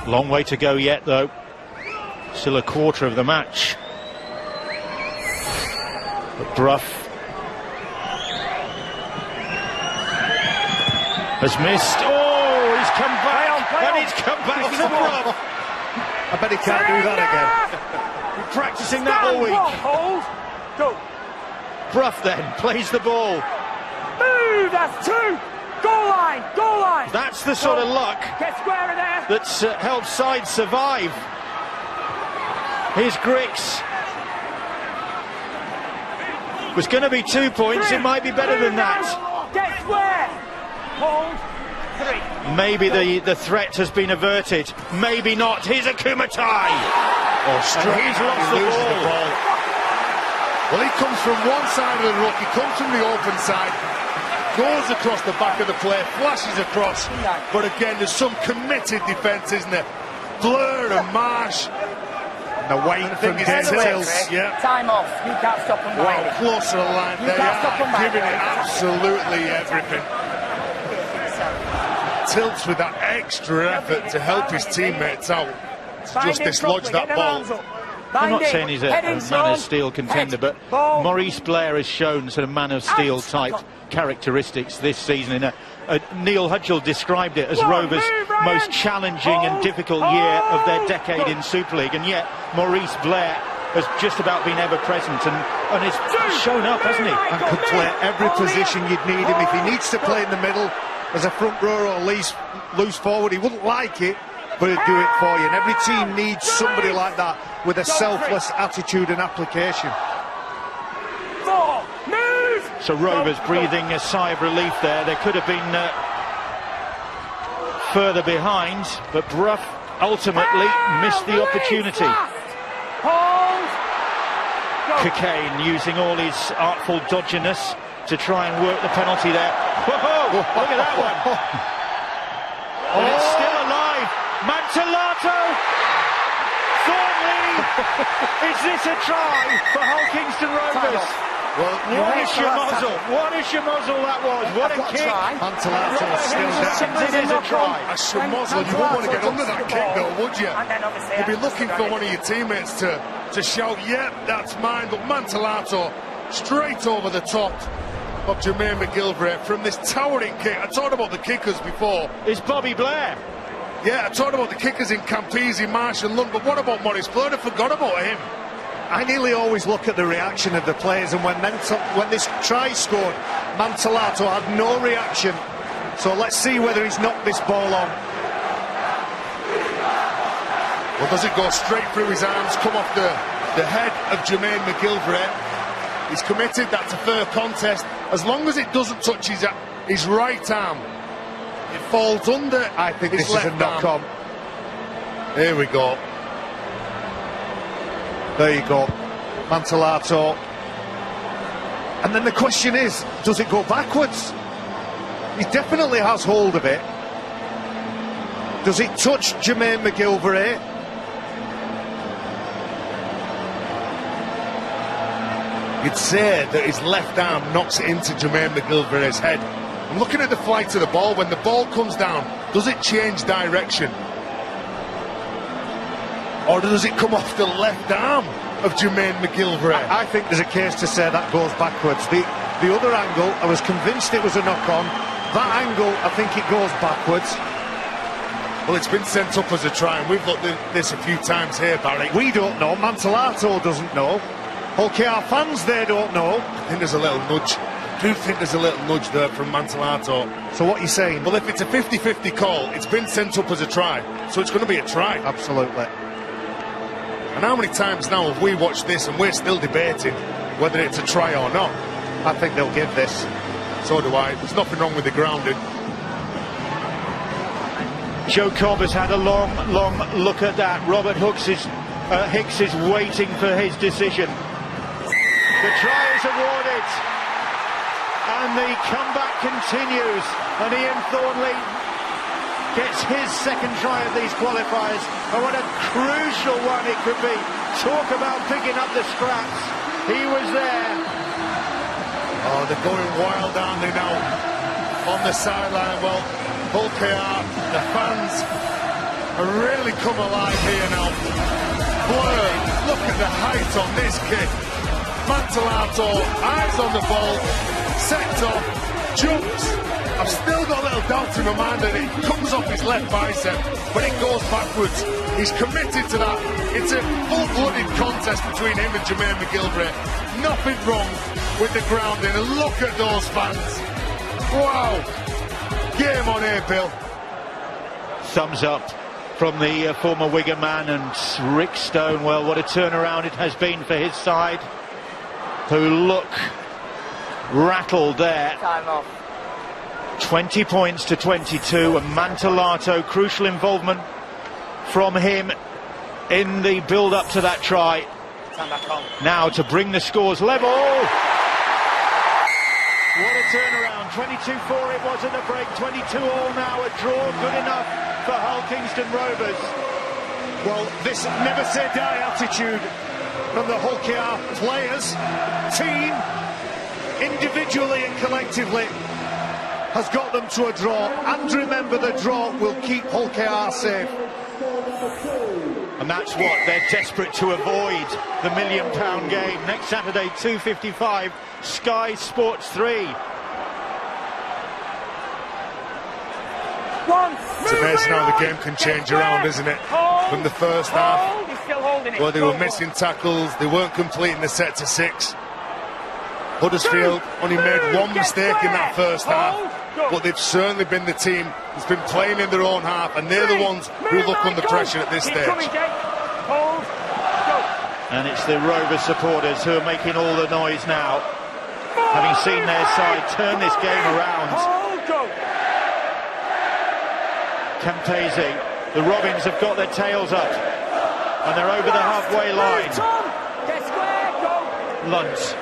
Long way to go yet, though. Still a quarter of the match. But Brough has missed. Oh, he's come back, and he's come back to Brough. I bet he can't do that again. Been practicing that all week. Hold. Go. Brough then plays the ball. Move. That's 2. Goal line. Goal line. That's the sort of luck Get square in there. that's helped sides survive. Here's Griggs. Was going to be 2 points. It might be better than that. Get square. Hold. 3. Maybe the threat has been averted. Maybe not. Here's a Kumatai. Oh, straight. He's lost He the loses ball. Well, he comes from one side of the ruck, he comes from the open side, goes across the back of the play, flashes across, but again, there's some committed defence, isn't there? Blur and Marsh. The weight from Tills, yeah. Time off. You can't stop them. Well, close to the line, they can't stop them, are giving mate. it absolutely everything. Tilts with that extra effort to help his teammates out, to just dislodge that ball. I'm not saying he's a man of steel contender, but Maurice Blair has shown sort of man of steel type characteristics this season. Neil Hudgell described it as Rovers' most challenging and difficult year of their decade in Super League, and yet Maurice Blair has just about been ever present and has shown up, hasn't he? And could play every position you'd need him. If he needs to play in the middle as a front rower or loose forward, he wouldn't like it, but he'd do it for you. And every team needs somebody like that with a selfless attitude and application. 4. Move. So Rovers breathing a sigh of relief there. They could have been further behind, but Brough ultimately missed the opportunity. Hold. Cockayne using all his artful dodginess to try and work the penalty there. Whoa, look at that one. And it's still alive. Mantellato. Thornley. Is this a try for Hull Kingston Rovers? Well, What a schmozzle. What a schmozzle that was. What a kick. Mantellato still down. It is a try. a schmozzle, you wouldn't want to get under that kick though, would you? You'd be looking for one of your teammates to shout, yep, that's mine, but Mantellato straight over the top of Jermaine McGilvray from this towering kick. I talked about the kickers before. It's Bobby Blair. Yeah, I talked about the kickers in Campese, Marsh and Lund, but what about Maurice Blair? I forgot about him. I nearly always look at the reaction of the players, and when this try scored, Mantellato had no reaction. So let's see whether he's knocked this ball on. Well, does it go straight through his arms, come off the head of Jermaine McGilvray? He's committed, that's a fair contest. As long as it doesn't touch his right arm, it falls under. I think his this is a knock-on. Here we go. There you go, Mantellato. And then the question is, does it go backwards? He definitely has hold of it. Does it touch Jermaine McGilvray? You'd say that his left arm knocks it into Jermaine McGilvray's head. I'm looking at the flight of the ball. When the ball comes down, does it change direction? Or does it come off the left arm of Jermaine McGilvray? I think there's a case to say that goes backwards. The other angle, I was convinced it was a knock-on. That angle, I think it goes backwards. Well, it's been sent up as a try, and we've looked at this a few times here, Barry. We don't know, Mantellato doesn't know. Okay, our fans, they don't know. I think there's a little nudge. I do think there's a little nudge there from Mantellato. So what are you saying? Well, if it's a 50-50 call, it's been sent up as a try, so it's going to be a try. Absolutely. And how many times now have we watched this and we're still debating whether it's a try or not? I think they'll give this. So do I. There's nothing wrong with the grounding. Joe Cobb has had a long look at that. Robert Hicks is waiting for his decision. The try is awarded, and the comeback continues, and Ian Thornley gets his second try of these qualifiers, and what a crucial one it could be. Talk about picking up the scraps. He was there. Oh, they're going wild, aren't they now? On the sideline. Well, Hull KR, the fans are really come alive here now. Blur, look at the height on this kid. Mantellato, eyes on the ball, set off, jumps. I've still got a little doubt in my mind that it comes off his left bicep, but it goes backwards. He's committed to that. It's a full-blooded contest between him and Jermaine McGilvray. Nothing wrong with the grounding, and look at those fans. Wow. Game on here, Bill. Thumbs up from the former Wigan man, and Rick Stone. Well, what a turnaround it has been for his side, who look rattled there. Time off. 20 points to 22, and Mantellato, crucial involvement from him in the build-up to that try. Time back on. Now to bring the scores level. What a turnaround. 22-4 it was at the break, 22-all now, a draw good enough for Hull Kingston Rovers. Well, this never say die attitude from the Hull KR players, team, individually and collectively, has got them to a draw. And remember, the draw will keep Hull KR safe. And that's what they're desperate to avoid, the £1 million game. Next Saturday, 2:55, Sky Sports 3. It's amazing how the game can change around, isn't it? From the first half, where they were missing tackles, they weren't completing the set to 6. Huddersfield only made one mistake in that first half, but they've certainly been the team that's been playing in their own half, and they're the ones who look under pressure at this stage. And it's the Rovers supporters who are making all the noise now, having seen their side turn this game around. Campese, the Robins have got their tails up, and they're over the halfway line. Luntz.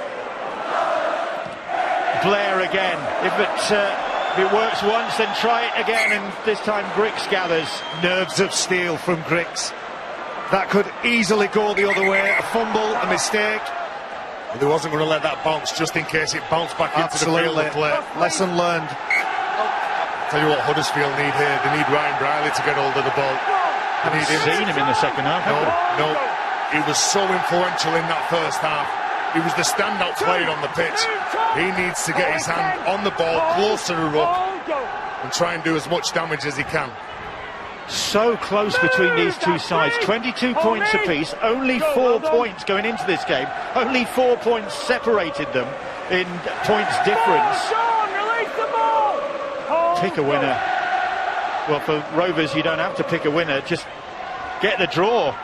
Blair again. If it works once, then try it again, and this time Griggs gathers. Nerves of steel from Griggs. That could easily go the other way. A fumble, a mistake. But they wasn't going to let that bounce, just in case it bounced back into the field of play. Lesson learned. Tell you what Huddersfield need here. They need Ryan Briley to get hold of the ball. They need seen him in the second half. No. He was so influential in that first half. He was the standout player on the pitch. He needs to get his hand on the ball, close to the ruck, and try and do as much damage as he can. So close between these two sides. 22 points apiece, only 4 points going into this game. Only 4 points separated them in points difference. Pick a winner. Well, for Rovers, you don't have to pick a winner, just get the draw.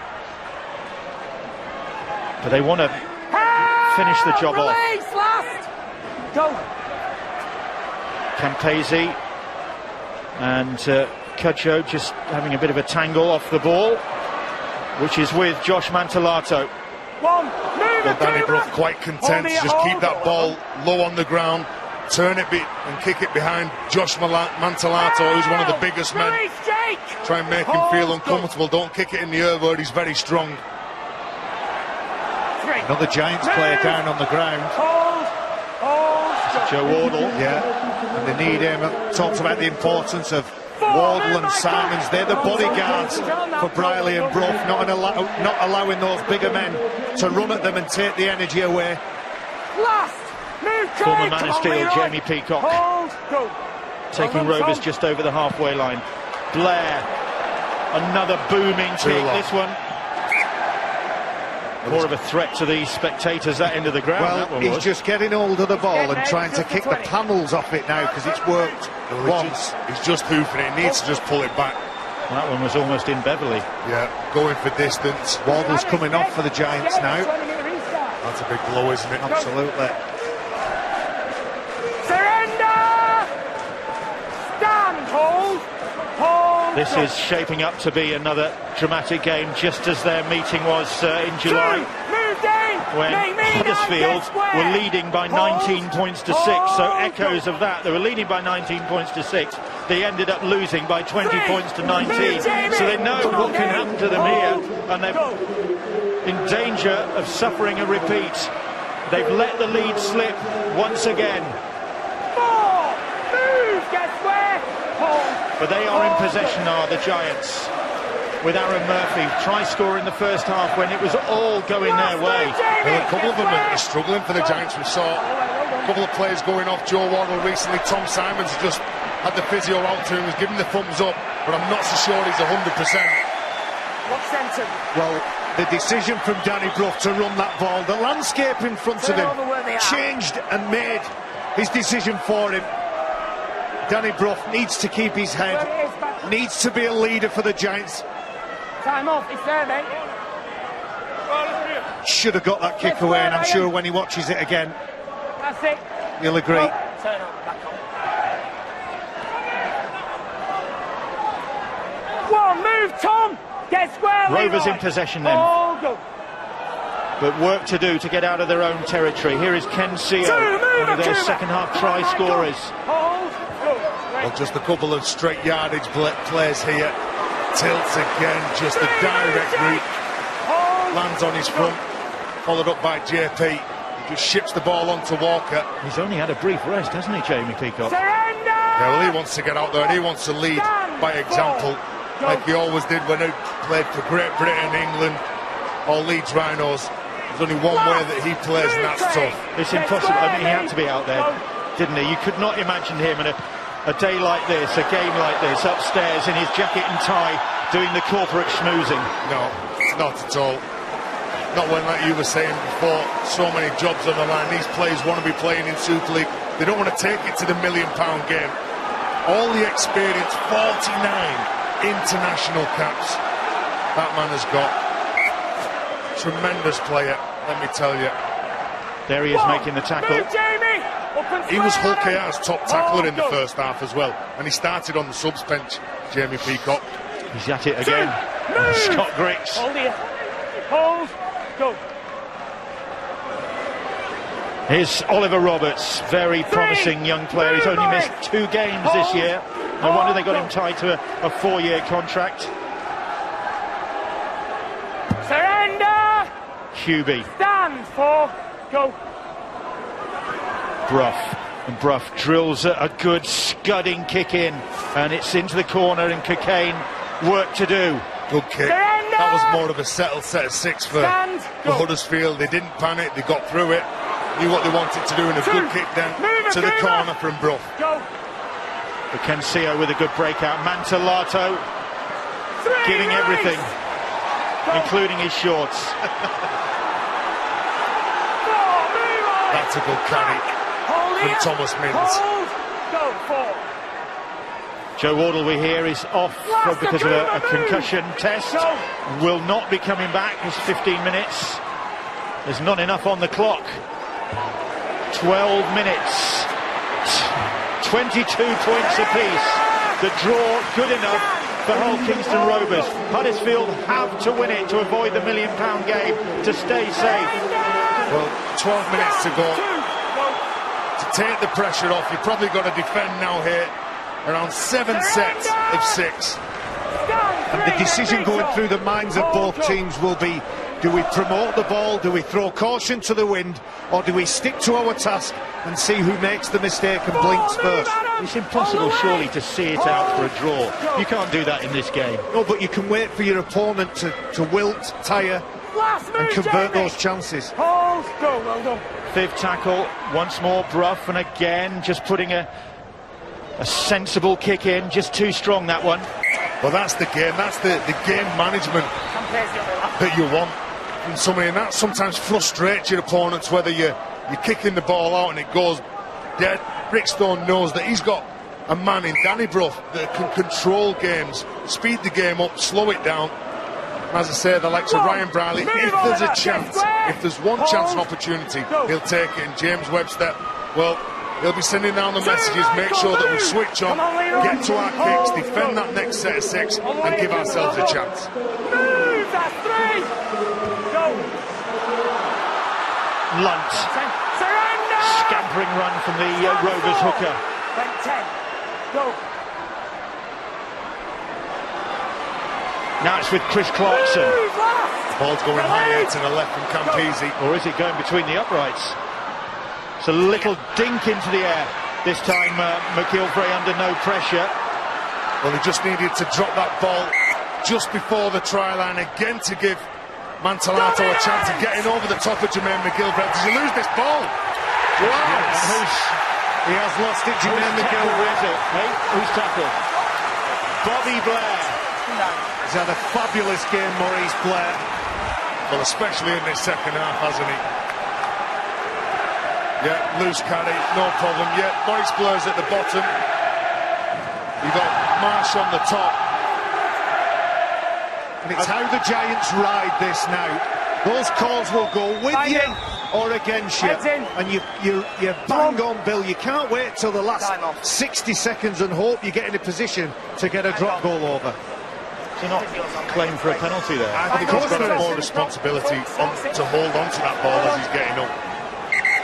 But they want to finish the job off. Go. Campese and Cudjoe just having a bit of a tangle off the ball, which is with Josh Mantellato. Well, Danny Brough quite content to just keep that ball low on the ground, turn it and kick it behind Josh Mantellato, who's one of the biggest men. Try and make him feel uncomfortable. Don't kick it in the air where he's very strong. Another Giants player down on the ground. Joe Wardle. Yeah, and they need him. Talks about the importance of Wardle and Simons. They're the bodyguards for Briley and Brough, not allowing those bigger men to run at them and take the energy away. Former Man of Steel, Jamie Peacock, taking Rovers just over the halfway line. Blair, another booming kick, this one. More of a threat to the spectators that end of the ground. Well, he's just getting hold of the ball and trying to kick the panels off it now, because it's worked once. He's just hoofing it. He needs to just pull it back. That one was almost in Beverley. Yeah, going for distance. Wardle's coming off for the Giants now. That's a big blow, isn't it? Absolutely. Surrender! Stand, hold! This is shaping up to be another dramatic game, just as their meeting was in July, when Huddersfield were leading by 19 points to 6. So echoes of that. They were leading by 19 points to 6. They ended up losing by 20 points to 19. So they know what can happen to them here, and they're in danger of suffering a repeat. They've let the lead slip once again. Move, Get square. Hold. But they are in possession now, the Giants, with Aaron Murphy. Try score in the first half when it was all going their way. Well, a couple of them are struggling for the Giants. We saw a couple of players going off. Joe Wardle recently. Tom Simons just had the physio out to him, was giving the thumbs up, but I'm not so sure he's 100%. What centre? Well, the decision from Danny Brough to run that ball, the landscape in front of him changed and made his decision for him. Danny Brough needs to keep his head, needs to be a leader for the Giants. Time off, it's there, mate. Should have got that kick away, and I'm sure when he watches it again, That's it. he'll agree. Turn on, back on. One, move, Tom. Get square. Rovers Leroy. in possession then, Oh, go. but work to do to get out of their own territory. Here is Ken Seo, one of their second half try scorers. Hold, go. Well, just a couple of straight yardage plays here. Tilts again, just a direct route. Lands on his front, followed up by JP. He just ships the ball onto Walker. He's only had a brief rest, hasn't he, Jamie Peacock? Surrender. Yeah, well, he wants to get out there and he wants to lead by example, like he always did when he played for Great Britain, England, or Leeds Rhinos. There's only one way that he plays, and that's tough. It's impossible. I mean, he had to be out there, didn't he? You could not imagine him in a day like this, a game like this, upstairs in his jacket and tie, doing the corporate schmoozing. No, not at all. Not when, like you were saying before, so many jobs on the line. These players want to be playing in Super League. They don't want to take it to the £1 million game. All the experience, 49 international caps that man has got. Tremendous player, let me tell you. There he is making the tackle. Move, Jamie. He was Hull KR's top tackler in the first half as well, and he started on the subs bench, Jamie Peacock. He's at it again. Scott Griggs. Hold here. Hold. Go. Here's Oliver Roberts, very promising young player. He's only missed 2 games this year. No wonder they got him tied to a 4-year contract. Surrender. QB. Stand for. Go. Brough. And Brough drills a good scudding kick in, and it's into the corner, and Cocaine work to do. Good kick. Surrender! That was more of a settled set of 6 for Huddersfield. They didn't panic, they got through it, knew what they wanted to do, and a good kick then to the corner from Brough. Go. But Kensio with a good breakout. Mantellato giving everything, including his shorts. That's a good carry from Thomas Mins. Go. 4. Joe Wardle, we hear, is off because of a concussion test. Will not be coming back. It's 15 minutes. There's not enough on the clock. 12 minutes. 22 points apiece. The draw good enough for Hull Kingston Rovers. Huddersfield have to win it to avoid the £1 million game to stay safe. Well, 12 minutes to go. To take the pressure off, you've probably got to defend now here. Around 7 sets of 6. And the decision going through the minds of both teams will be, do we promote the ball, do we throw caution to the wind, or do we stick to our task and see who makes the mistake and blinks first? It's impossible, surely, to see it out for a draw. You can't do that in this game. No, but you can wait for your opponent to wilt, tire, and convert those chances. Hold. Go. Well done. 5th tackle, once more Brough, and again just putting a sensible kick in, just too strong, that one. Well, that's the game, that's the game management that you want from somebody, and that sometimes frustrates your opponents, whether you're kicking the ball out and it goes dead. Brickstone knows that he's got a man in Danny Brough that can control games, speed the game up, slow it down. As I say, the likes of Ryan Briley, if there's a chance, if there's one chance and opportunity, he'll take it. And James Webster, well, he'll be sending down the messages, make sure that we switch on, get to our kicks, defend that next set of 6, and give ourselves a chance. Move. That's 3. Go. Lunt. Surrender. Scampering run from the Rovers hooker. 10. Go. Now it's with Chris Clarkson. Move left. Ball's going higher to the left from Campese. Or is it going between the uprights? It's a little dink into the air. This time McGilvray under no pressure. Well, he just needed to drop that ball just before the try line again to give Mantalato a chance of getting over the top of Jermaine McGilvray. Does he lose this ball? Wow! He has lost it, Jermaine McGilvray. Hey, who's tackled? Bobby Blair. He's had a fabulous game, Maurice Blair. Well, especially in this second half, hasn't he? Yeah, loose carry, no problem. Yeah, Maurice Blair's at the bottom. You got Marsh on the top. And it's how the Giants ride this now. Those calls will go with you or against you. And you bang on, Bill. You can't wait till the last 60 seconds and hope you get in a position to get a drop goal over. So not claim for a penalty there. I think he's got more responsibility to hold on to that ball as he's getting up.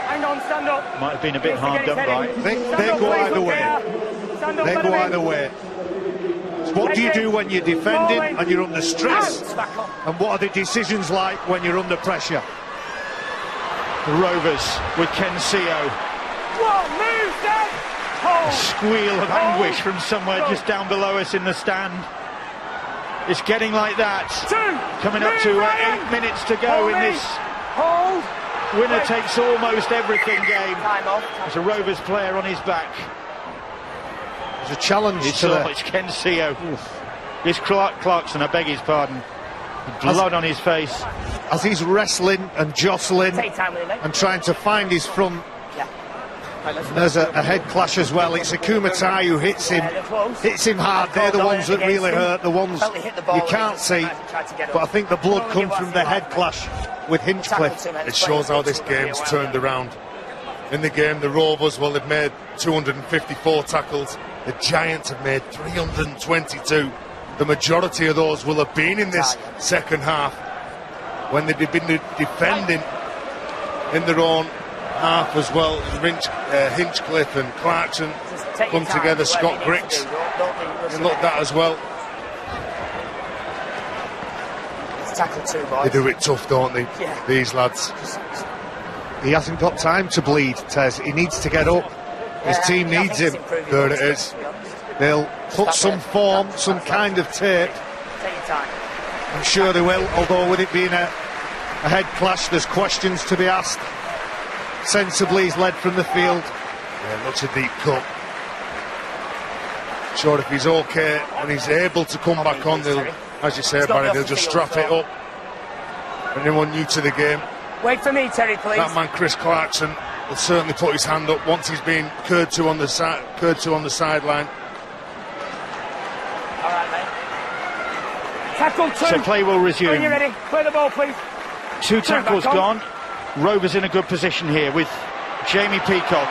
Hang on, stand up. Might have been a bit hard done by. They go either way. They go either way. So what do you do when you're defending and you're under stress? And what are the decisions like when you're under pressure? The Rovers with Kensio. A squeal of anguish from somewhere just down below us in the stand. It's getting like that. Coming up to 8 minutes to go in this winner takes almost everything game. There's a Rovers player on his back. There's a challenge It's to it's Kensio. This Clarkson, I beg his pardon. Blood on his face. as he's wrestling and jostling and trying to find his front. There's a head clash as well. It's Akumatai who hits him hard. They're the ones that really hurt, the ones you can't see. But I think the blood comes from the head clash with Hinchcliffe. It shows how this game's turned around. In the game, the Rovers, well, they've made 254 tackles. The Giants have made 322. The majority of those will have been in this second half when they've been defending in their own half as well. Hinchcliffe and Clarkson come together. Scott Griggs looked at as well. Tackle two, boys. They do it tough, don't they? Yeah. These lads. He hasn't got time to bleed, Tez. He needs to get up. His team needs him. There it is. They'll put some form, some kind of tape. I'm sure they will, although with it being a head clash, there's questions to be asked. Sensibly, he's led from the field. Yeah, looks a deep cut. Sure, if he's okay and he's able to come back on, they'll, as you say, Barry, they'll just strap it up. Anyone new to the game? Wait for me, Terry, please. That man, Chris Clarkson, will certainly put his hand up once he's been curd to on the sideline. All right, mate. Tackle two. So play will resume. When you're ready, play the ball, please. 2 tackles gone. Rovers in a good position here with Jamie Peacock.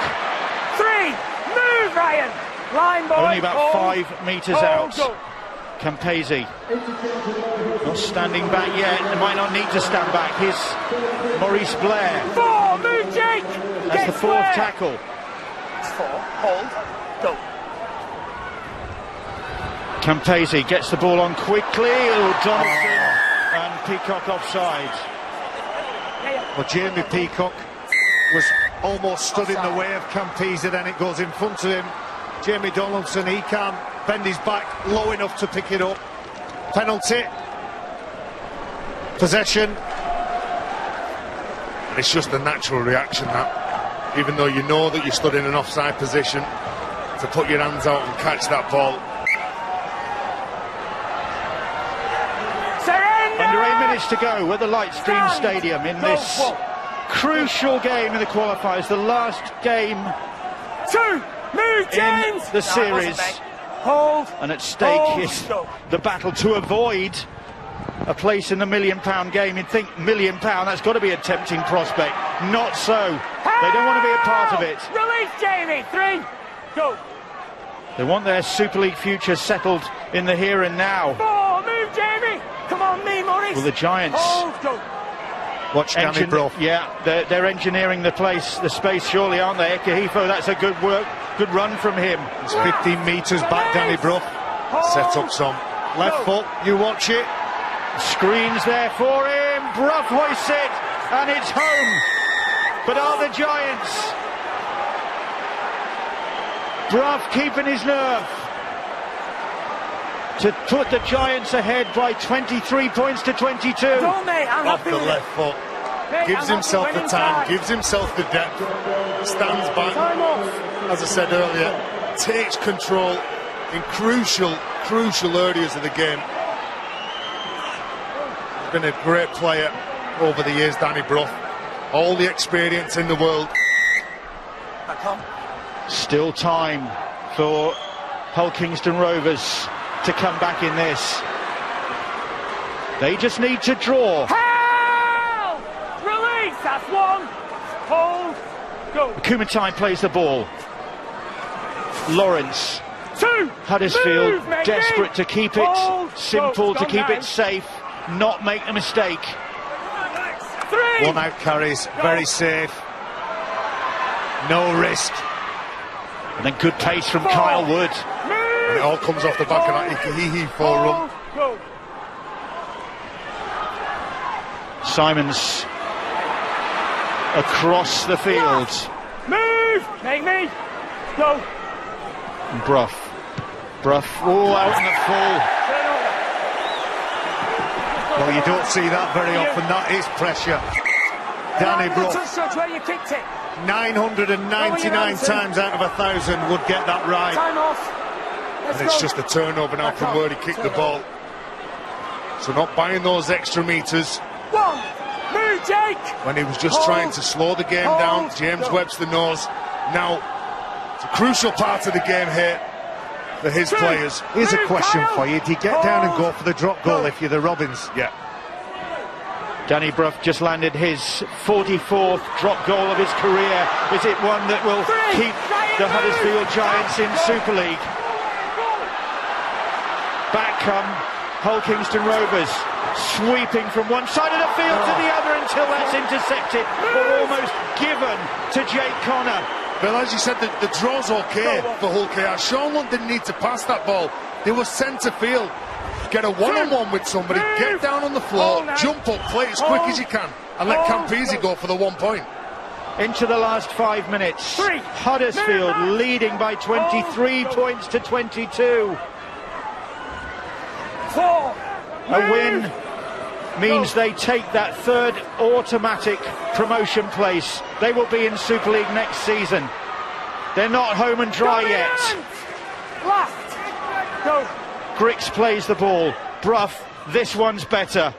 3, move, Ryan. Line boy. Only about 5 metres out. Campese not standing back yet. They might not need to stand back. Here's Maurice Blair. 4, move, Jake. That's the 4th tackle. It's 4, hold, go. Campese gets the ball on quickly. Donaldson and Peacock offside. Well, Jamie Peacock was almost stood in the way of Campese, then it goes in front of him. Jamie Donaldson, he can't bend his back low enough to pick it up. Penalty. Possession. And it's just a natural reaction, that. Even though you know that you stood in an offside position, to put your hands out and catch that ball. Under 8 minutes to go at the Lightstream Stadium in this crucial game in the qualifiers, the last game 2, move, James. in the series. Hold. And at stake is the battle to avoid a place in the £1 million game. You'd think £1 million, that's got to be a tempting prospect. Not so. They don't want to be a part of it. Release, Jamie. 3, go. They want their Super League future settled in the here and now. 4, move, Jamie. Come on, me, Maurice. Well, the Giants. Hold, go. Watch Danny Brough. Yeah, they're engineering the space, surely, aren't they? Ekahifo, that's a good run from him. It's 15 metres back, Danny Brough. Set up some. Left foot, you watch it. Screens there for him. Brough hoists it, and it's home. But are the Giants Bruff keeping his nerve to put the Giants ahead by 23 points to 22. Don't, mate, I'm Off happy the with left it. foot. Mate, Gives I'm himself happy the with time, any gives himself the depth, stands back, Time off. as I said earlier, takes control in crucial areas of the game. He's been a great player over the years, Danny Bruff. All the experience in the world. Back on. Still time for Hull Kingston Rovers to come back in this. They just need to draw. Help! Release, that's one. Hold, go. Kumatai plays the ball. Lawrence. Two. Huddersfield Move, matey. desperate to keep it Hold, simple, go. to It's keep gone it safe, not make a mistake. Three. One out carries, very safe. No risk. And then good pace from Kyle Wood. And it all comes off the back of that Ikahihi 4-run. Go. Simons across the field. Move. Make me. Go. Bruff. Oh, out in the full. Turn over. Well, you don't see that very often. That is pressure. Danny Bruff, Touch where you kicked it. 999 times out of 1,000 would get that right. Time off. Let's And it's go. just a turnover now from where he kicked the ball. So not buying those extra meters. One. Move, Jake. When he was just trying to slow the game down, James Webster knows. Now, it's a crucial part of the game here for his players. Here's a Move, question Kyle. for you. Do you get down and go for the drop goal if you're the Robins? Yeah. Danny Bruff just landed his 44th drop goal of his career. Is it one that will keep the Huddersfield Giants in Super League? Back come Hull Kingston Rovers, sweeping from one side of the field to the other until that's intercepted or almost given to Jake Connor. Well, as you said, the draw's okay for Hull KR. Sean Lunt didn't need to pass that ball. They were centre field. Get a one-on-one with somebody, get down on the floor, jump up, play it as quick as you can, and let Campese go for the 1 point. Into the last 5 minutes, Huddersfield leading by 23 points to 22. Four. A win means they take that third automatic promotion place. They will be in Super League next season. They're not home and dry yet. Left. Go. Grix plays the ball. Bruff, this one's better.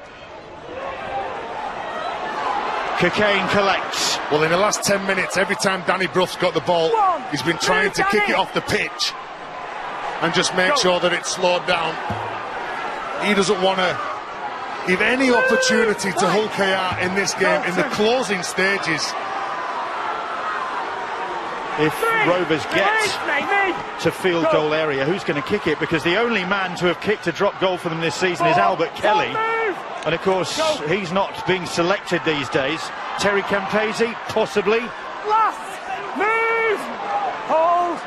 Cocaine collects. Well, in the last 10 minutes, every time Danny Bruff's got the ball, he's been trying to kick it off the pitch and just make sure that it's slowed down. He doesn't want to give any opportunity to Hull KR in this game, in the closing stages. If Rovers get to field goal area, who's going to kick it? Because the only man to have kicked a drop goal for them this season is Albert Kelly. And of course, he's not being selected these days. Terry Campese, possibly. Last. Move. Hold.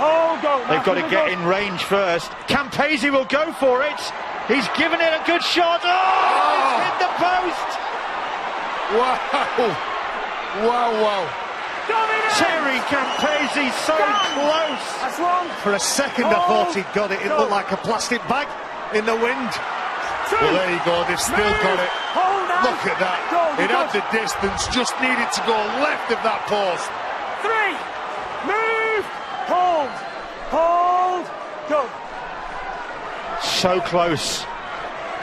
Hold. Go. They've got to get in range first. Campese will go for it. He's given it a good shot. Oh, it's hit the post. Wow. Terry Campese so close. That's one. For a second, I thought he'd got it. It looked like a plastic bag in the wind. Well, there you go, they've still got it. Hold on. Look at that. It had the distance, just needed to go left of that post. Three. Move. Hold. Hold. Go. So close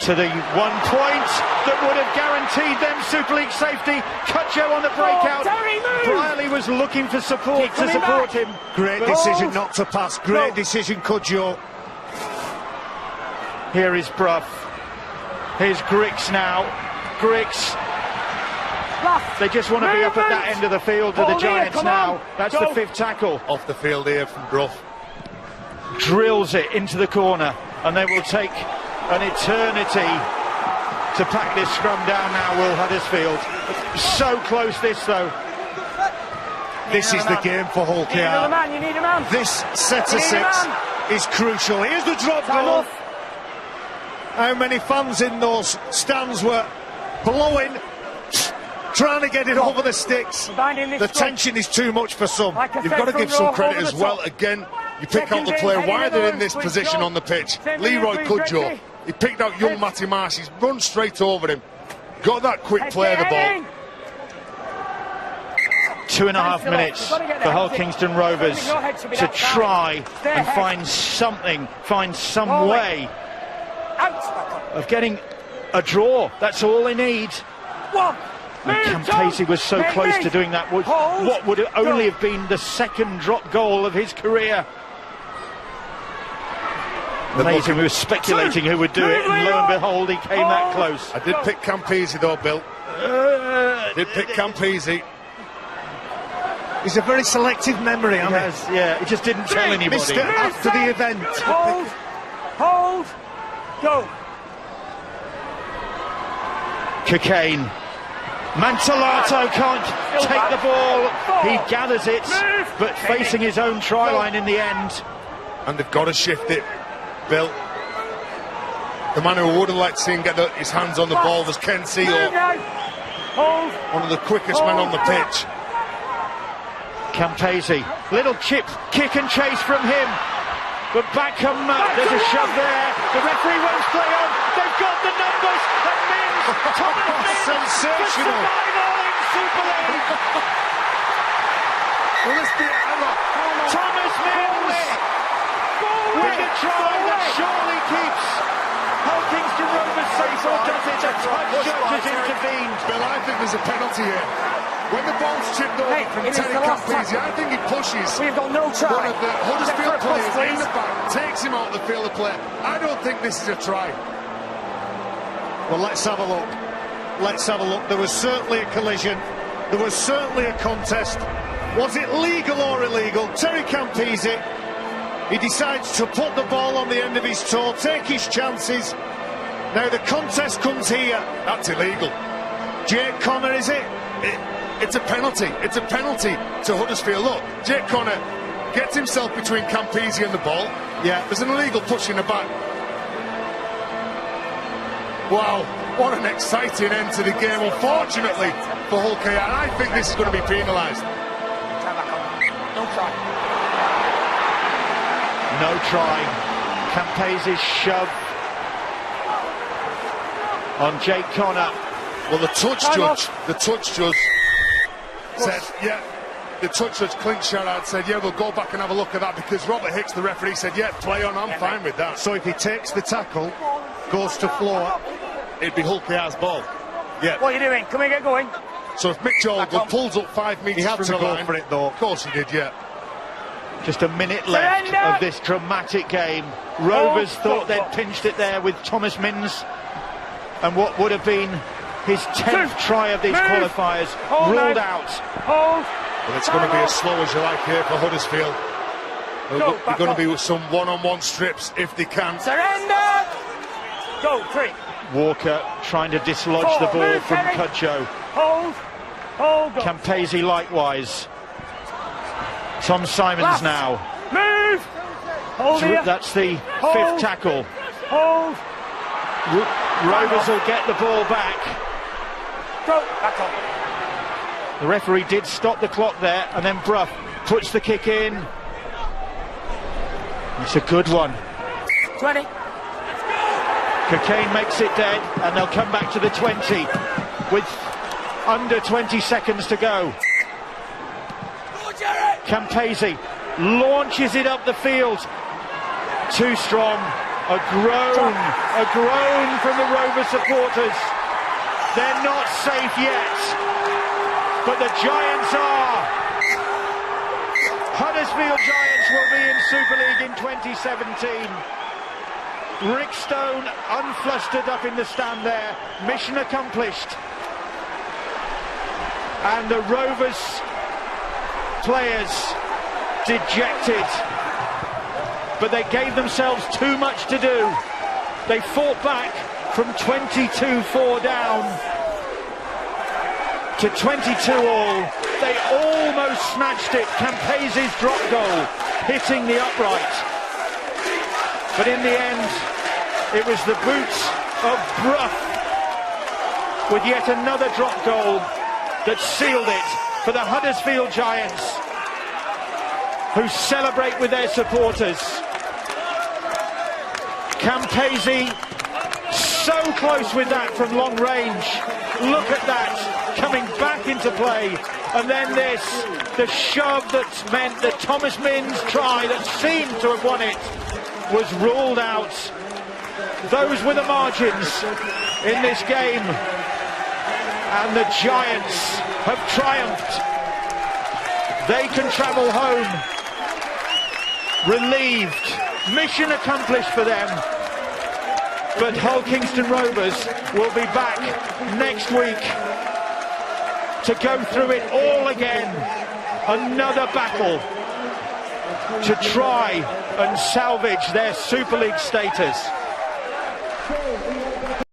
to the 1 point that would have guaranteed them Super League safety. Cutcho on the breakout. Briley was looking for support to support him. Great decision not to pass. Great decision, Cudjoe. Here is Bruff. Here's Grix now. Grix. They just want to be up at that end of the field to the Giants now. That's the fifth tackle. Off the field here from Bruff. Drills it into the corner, and they will take an eternity to pack this scrum down now, Will Huddersfield. So close this though. This is the game for Hull You need another KR. man. You need a man. This set of You need a 6 man. is crucial. Here's the drop Time goal. off. How many fans in those stands were blowing? trying to get it over the sticks. The tension is too much for some. You've got to give some credit as well. Again, you pick out the player why they're in this position on the pitch. Leroy Cudjoe, he picked out young Matty Marsh. He's run straight over him. Got that quick play of the ball. 2.5 minutes for Hull Kingston Rovers to try and find some way of getting a draw. That's all they need. And Campese was so close to doing that. What would only have been the second drop goal of his career. Amazing, we were speculating who would do it, and lo and behold, he came that close. I did pick Campese though, Bill. Did pick Campese. He's a very selective memory, yeah, he just didn't tell anybody. Missed it after the event. Hold, go. Cocaine. Mantellato can't take the ball. He gathers it, but facing his own try line in the end. And they've got to shift it, Bill. The man who would have liked to see him get his hands on the ball was Ken Seal, one of the quickest men on the pitch. Campese, little chip, kick and chase from him, but back come there's a shove there. The referee won't play on. They've got the numbers. And Mims, Thomas Mims, sensational. for survival in Super League. Well, let's be Thomas Mims with a try that surely keeps Hull Kingston Rovers safe, or does it? A touch judge has intervened. Bill, I think there's a penalty here. When the ball's chipped over from Terry Campese, I think he pushes We've got no try. one of the Huddersfield players in the back, takes him out of the field of play. I don't think this is a try. Well, let's have a look. Let's have a look. There was certainly a collision. There was certainly a contest. Was it legal or illegal? Terry Campese, he decides to put the ball on the end of his toe, take his chances. Now the contest comes here. That's illegal. Jake Connor, is it? It's a penalty. It's a penalty to Huddersfield. Look, Jake Connor gets himself between Campese and the ball. Yeah. There's an illegal push in the back. Wow, what an exciting end to the game, unfortunately, for Hull KR. I think this is going to be penalised. No try. No try. Campese's shove on Jake Connor. Well, the touch judge said, yeah, the touch judge, Clint Sherrard, said, yeah, we'll go back and have a look at that, because Robert Hicks, the referee, said, yeah, play on, I'm fine with that. So if he takes the tackle, goes to floor, it'd be Hull KR's ball. Yeah. What are you doing? Come and get going. So if Mick Jolgood pulls up 5 metres he had from to the go line, for it though. Of course he did, yeah. Just a minute left of this dramatic game. Rovers thought they'd pinched it there with Thomas Mims, and what would have been his 10th try of these qualifiers ruled out. Well, it's going to be as slow as you like here for Huddersfield. They're going to be with some one-on-one strips if they can. Surrender! Go, 3. Walker trying to dislodge the ball from Cudjoe. Hold, Campese likewise. Tom Simons now. Move! Hold here. That's the 5th tackle. Hold. Rovers will get the ball back. Go, back on. The referee did stop the clock there, and then Brough puts the kick in. It's a good one. 20. Cocaine makes it dead, and they'll come back to the 20 with under 20 seconds to go. Campese launches it up the field. Too strong. A groan from the Rover supporters. They're not safe yet, but the Giants are. Huddersfield Giants will be in Super League in 2017. Rick Stone unflustered up in the stand there. Mission accomplished. And the Rovers players dejected. But they gave themselves too much to do. They fought back from 22-4 down to 22-all. They almost snatched it. Campese's drop goal hitting the upright. But in the end, it was the boots of Brough with yet another drop goal that sealed it for the Huddersfield Giants, who celebrate with their supporters. Campese so close with that from long range. Look at that, coming back into play. And then this, the shove that meant that Thomas Minns' try that seemed to have won it was ruled out. Those were the margins in this game. And the Giants have triumphed. They can travel home relieved. Mission accomplished for them. But Hull Kingston Rovers will be back next week to go through it all again. Another battle to try and salvage their Super League status.